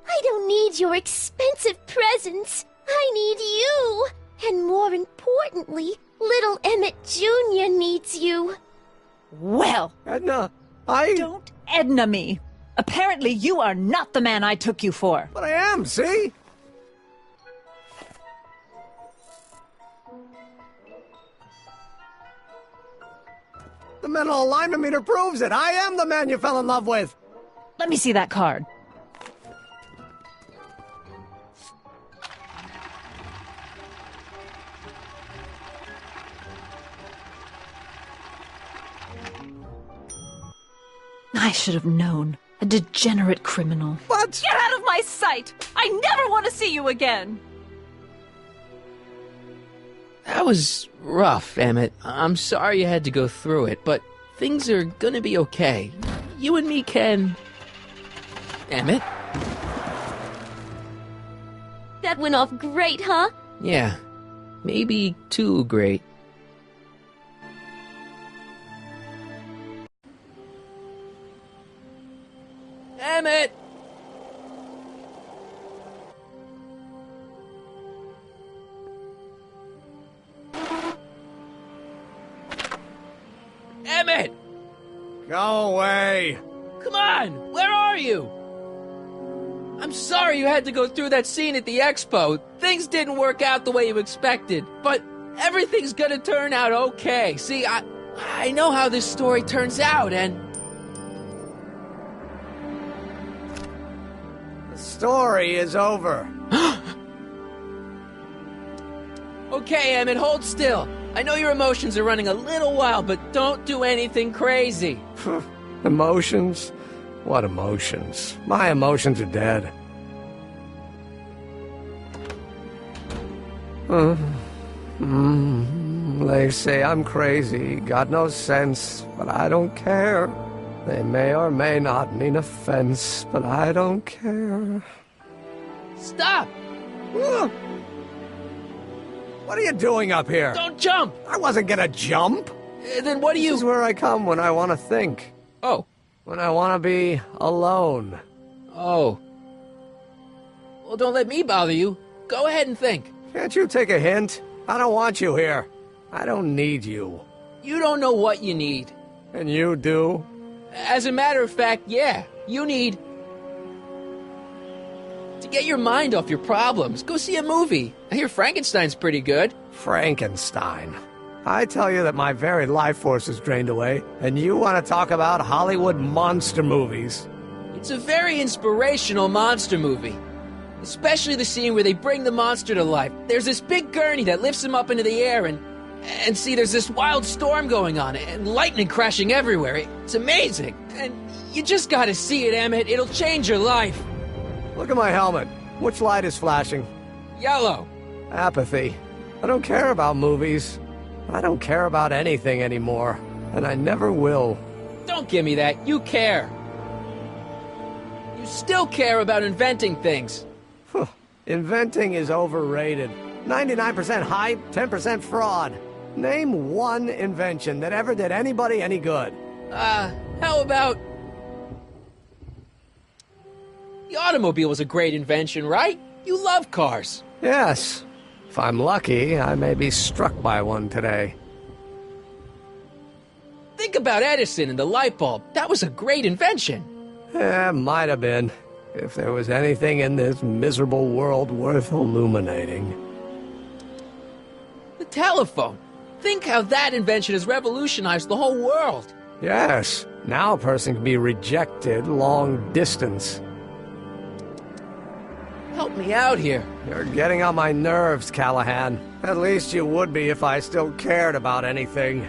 I don't need your expensive presents. I need you. And more importantly, little Emmett Jr. needs you. Well, Edna, I... don't Edna me. Apparently you are not the man I took you for. But I am, see? The mental alignment meter proves it. I am the man you fell in love with. Let me see that card. I should have known. A degenerate criminal. What? Get out of my sight! I never want to see you again! That was rough, Emmett. I'm sorry you had to go through it, but things are gonna be okay. You and me can... Emmett? That went off great, huh? Yeah, maybe too great. Emmett! Emmett! Go away! Come on! Where are you? I'm sorry you had to go through that scene at the expo. Things didn't work out the way you expected, but everything's gonna turn out okay. See, I know how this story turns out, and... The story is over. Okay, Emmett, hold still. I know your emotions are running a little wild, but don't do anything crazy. Emotions? What emotions? My emotions are dead. They say I'm crazy, got no sense, but I don't care. They may or may not mean offense, but I don't care. Stop! What are you doing up here? Don't jump! I wasn't gonna jump. Then what do you... This is where I come when I want to think. Oh. When I want to be alone. Oh. Well, don't let me bother you. Go ahead and think. Can't you take a hint? I don't want you here. I don't need you. You don't know what you need. And you do? As a matter of fact, yeah. You need... to get your mind off your problems. Go see a movie. I hear Frankenstein's pretty good. Frankenstein. I tell you that my very life force is drained away, and you want to talk about Hollywood monster movies. It's a very inspirational monster movie. Especially the scene where they bring the monster to life. There's this big gurney that lifts him up into the air, and see, there's this wild storm going on, and lightning crashing everywhere. It's amazing. And you just gotta see it, Emmett. It'll change your life. Look at my helmet. Which light is flashing? Yellow. Apathy. I don't care about movies. I don't care about anything anymore, and I never will. Don't give me that. You care. You still care about inventing things. Inventing is overrated. 99% hype, 10% fraud. Name one invention that ever did anybody any good. How about... The automobile was a great invention, right? You love cars. Yes. If I'm lucky, I may be struck by one today. Think about Edison and the light bulb. That was a great invention. Might have been. If there was anything in this miserable world worth illuminating. The telephone. Think how that invention has revolutionized the whole world. Yes. Now a person can be rejected long distance. Help me out here. You're getting on my nerves, Callahan. At least you would be if I still cared about anything.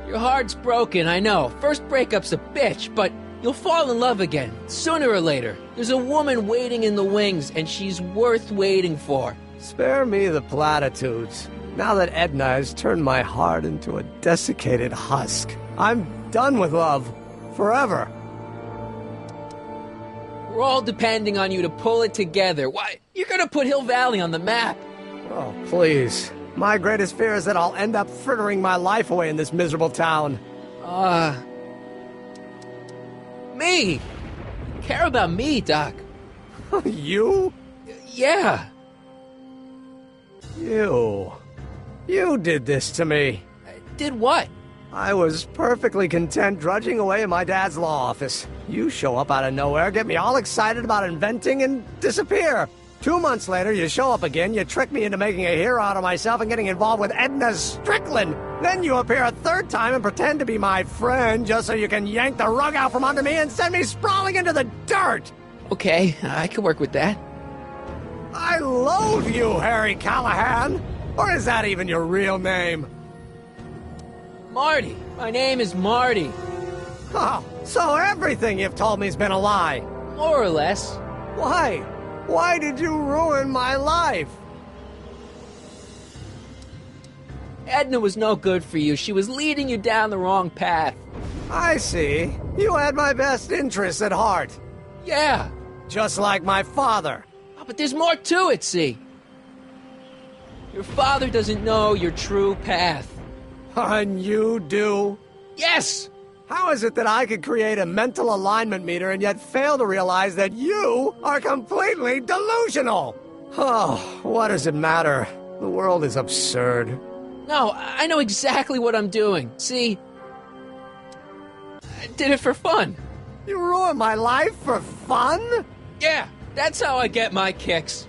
Your heart's broken, I know. First breakup's a bitch, but you'll fall in love again, sooner or later. There's a woman waiting in the wings, and she's worth waiting for. Spare me the platitudes. Now that Edna has turned my heart into a desiccated husk, I'm done with love. Forever. We're all depending on you to pull it together. Why, you're gonna put Hill Valley on the map. Oh, please. My greatest fear is that I'll end up frittering my life away in this miserable town. Me! You care about me, Doc. You? Yeah. You did this to me. Did what? I was perfectly content drudging away in my dad's law office. You show up out of nowhere, get me all excited about inventing, and disappear. 2 months later, you show up again, you trick me into making a hero out of myself and getting involved with Edna Strickland. Then you appear a third time and pretend to be my friend just so you can yank the rug out from under me and send me sprawling into the dirt. Okay, I can work with that. I loathe you, Harry Callahan. Or is that even your real name? Marty. My name is Marty. Oh, so everything you've told me's been a lie. More or less. Why? Why did you ruin my life? Edna was no good for you. She was leading you down the wrong path. I see. You had my best interests at heart. Yeah. Just like my father. Oh, but there's more to it, see? Your father doesn't know your true path. And you do? Yes! How is it that I could create a mental alignment meter and yet fail to realize that you are completely delusional? Oh, what does it matter? The world is absurd. No, I know exactly what I'm doing. See? I did it for fun. You ruined my life for fun? Yeah, that's how I get my kicks.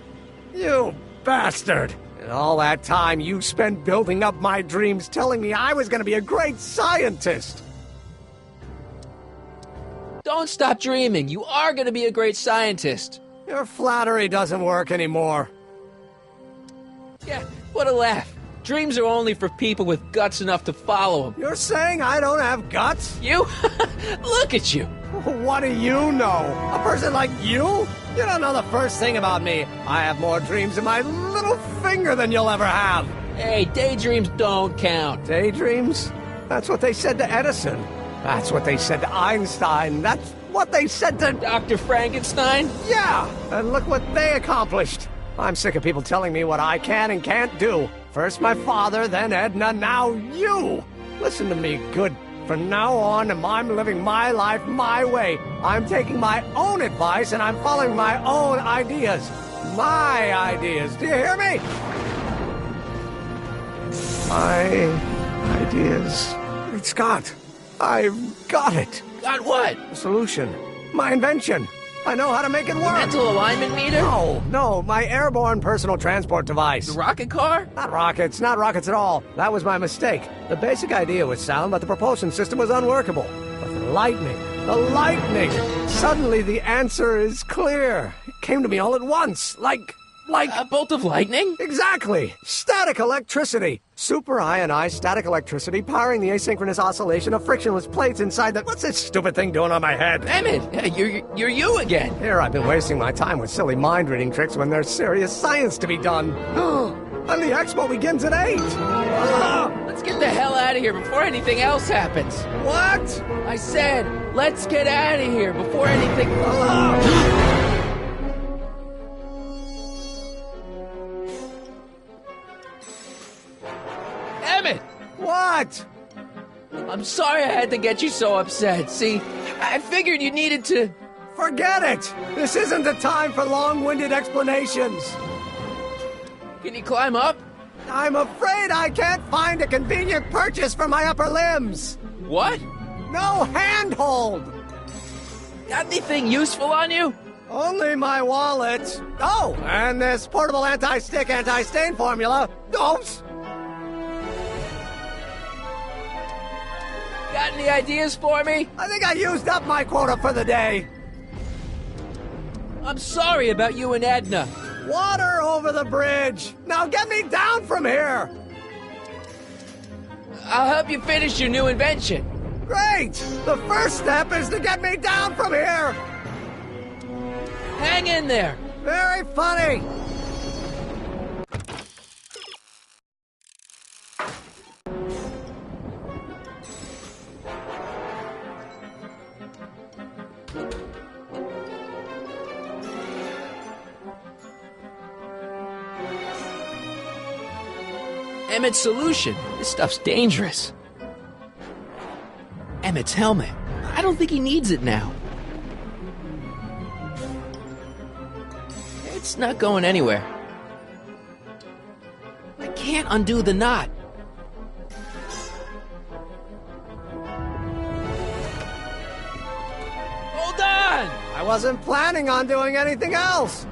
You bastard! And all that time you spent building up my dreams, telling me I was gonna be a great scientist! Don't stop dreaming. You are gonna be a great scientist. Your flattery doesn't work anymore. Yeah, what a laugh. Dreams are only for people with guts enough to follow them. You're saying I don't have guts? You? Look at you. What do you know? A person like you? You don't know the first thing about me. I have more dreams in my little finger than you'll ever have. Hey, daydreams don't count. Daydreams? That's what they said to Edison. That's what they said to Einstein. That's what they said to... Dr. Frankenstein? Yeah, and look what they accomplished. I'm sick of people telling me what I can and can't do. First my father, then Edna, now you. Listen to me, good. From now on, I'm living my life my way. I'm taking my own advice and I'm following my own ideas. My ideas. Do you hear me? My ideas. Great Scott. I've got it. Got what? The solution. My invention. I know how to make it work. Mental alignment meter? No, my airborne personal transport device. The rocket car? Not rockets at all. That was my mistake. The basic idea was sound, but the propulsion system was unworkable. But the lightning! Suddenly the answer is clear. It came to me all at once, like... A bolt of lightning? Exactly! Static electricity! Super ionized static electricity powering the asynchronous oscillation of frictionless plates inside the... What's this stupid thing doing on my head? Emmett, you're you again. Here I've been wasting my time with silly mind-reading tricks when there's serious science to be done. And the expo begins at 8! Let's get the hell out of here before anything else happens. What? I said, let's get out of here before anything... Emmett! What? I'm sorry I had to get you so upset. See, I figured you needed to... Forget it! This isn't the time for long-winded explanations. Can you climb up? I'm afraid I can't find a convenient purchase for my upper limbs. What? No handhold. Got anything useful on you? Only my wallet. Oh, and this portable anti-stick, anti-stain formula. Oops. Got any ideas for me? I think I used up my quota for the day. I'm sorry about you and Edna. Water over the bridge. Now get me down from here. I'll help you finish your new invention. Great! The first step is to get me down from here. Hang in there. Very funny. Emmett's solution. This stuff's dangerous. Emmett's helmet. I don't think he needs it now. It's not going anywhere. I can't undo the knot. Hold on! I wasn't planning on doing anything else.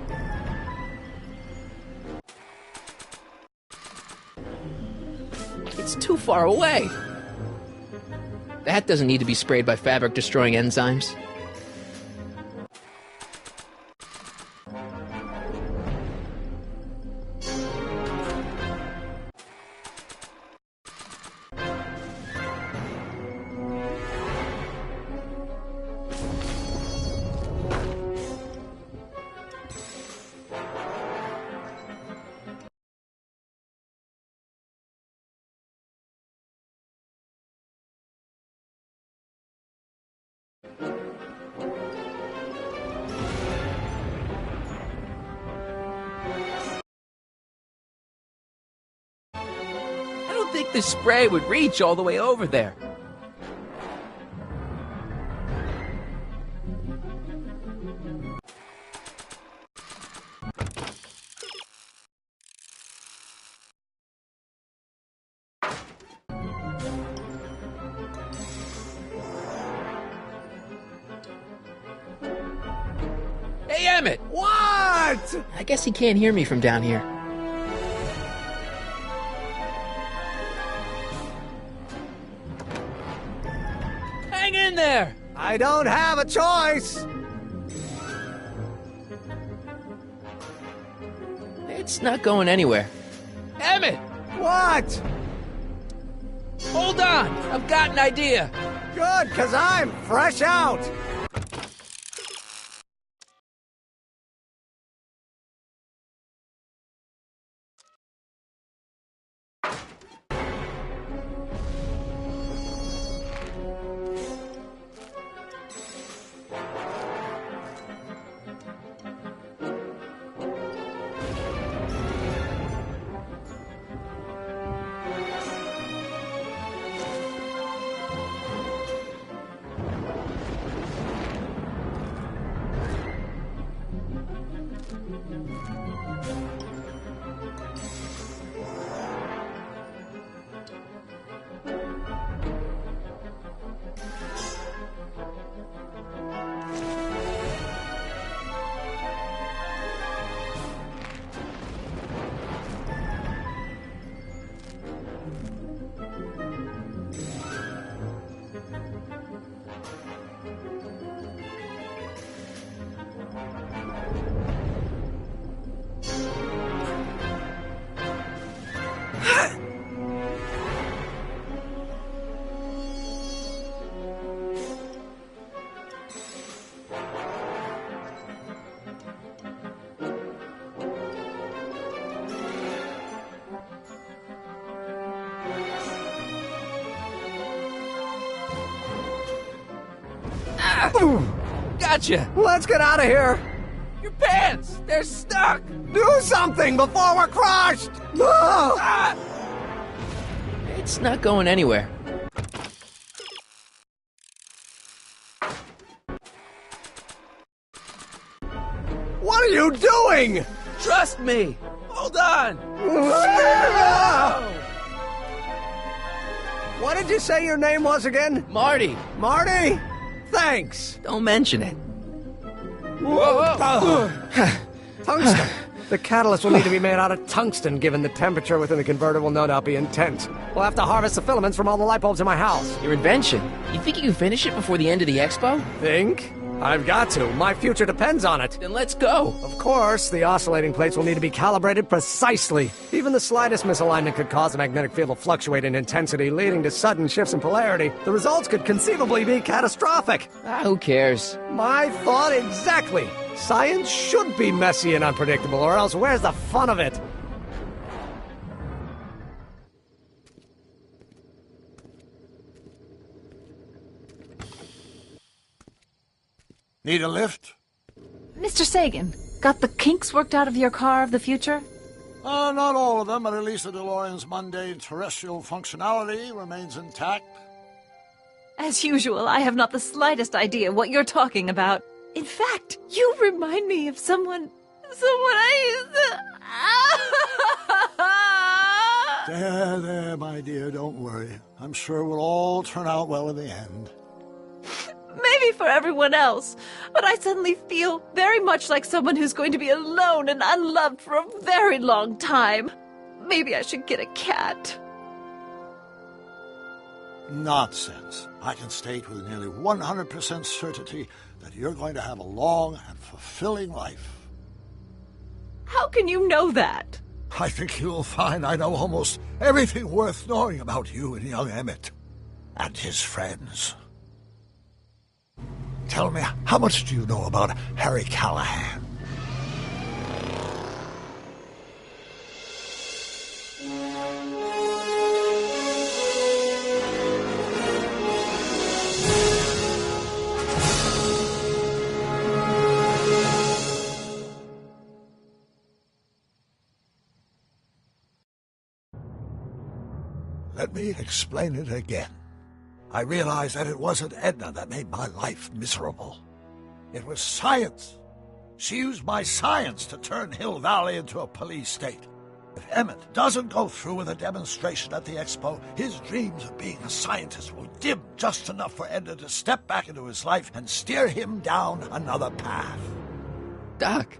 It's too far away. That doesn't need to be sprayed by fabric-destroying enzymes. think the spray would reach all the way over there. Hey, Emmett! What? I guess he can't hear me from down here. Hang in there! I don't have a choice! It's not going anywhere. Emmett! What? Hold on! I've got an idea! Good, 'cause I'm fresh out! Gotcha! Let's get out of here! Your pants! They're stuck! Do something before we're crushed! Ah! It's not going anywhere. What are you doing? Trust me! Hold on! What did you say your name was again? Marty! Marty? Thanks. Don't mention it. Tungsten. The catalyst will need to be made out of tungsten, given the temperature within the converter will no doubt be intense. We'll have to harvest the filaments from all the light bulbs in my house. Your invention. You think you can finish it before the end of the expo? Think? I've got to. My future depends on it. Then let's go. Of course, the oscillating plates will need to be calibrated precisely. Even the slightest misalignment could cause the magnetic field to fluctuate in intensity, leading to sudden shifts in polarity. The results could conceivably be catastrophic. Who cares? My thought exactly. Science should be messy and unpredictable, or else where's the fun of it? Need a lift? Mr. Sagan, got the kinks worked out of your car of the future? Not all of them, but at least the DeLorean's mundane terrestrial functionality remains intact. As usual, I have not the slightest idea what you're talking about. In fact, you remind me of someone I used to... There, my dear, don't worry. I'm sure it will all turn out well in the end. Maybe for everyone else, but I suddenly feel very much like someone who's going to be alone and unloved for a very long time. Maybe I should get a cat. Nonsense. I can state with nearly 100% certainty that you're going to have a long and fulfilling life. How can you know that? I think you'll find I know almost everything worth knowing about you and young Emmett and his friends. Tell me, how much do you know about Harry Callahan? Let me explain it again. I realized that it wasn't Edna that made my life miserable. It was science. She used my science to turn Hill Valley into a police state. If Emmett doesn't go through with a demonstration at the expo, his dreams of being a scientist will dim just enough for Edna to step back into his life and steer him down another path. Doc,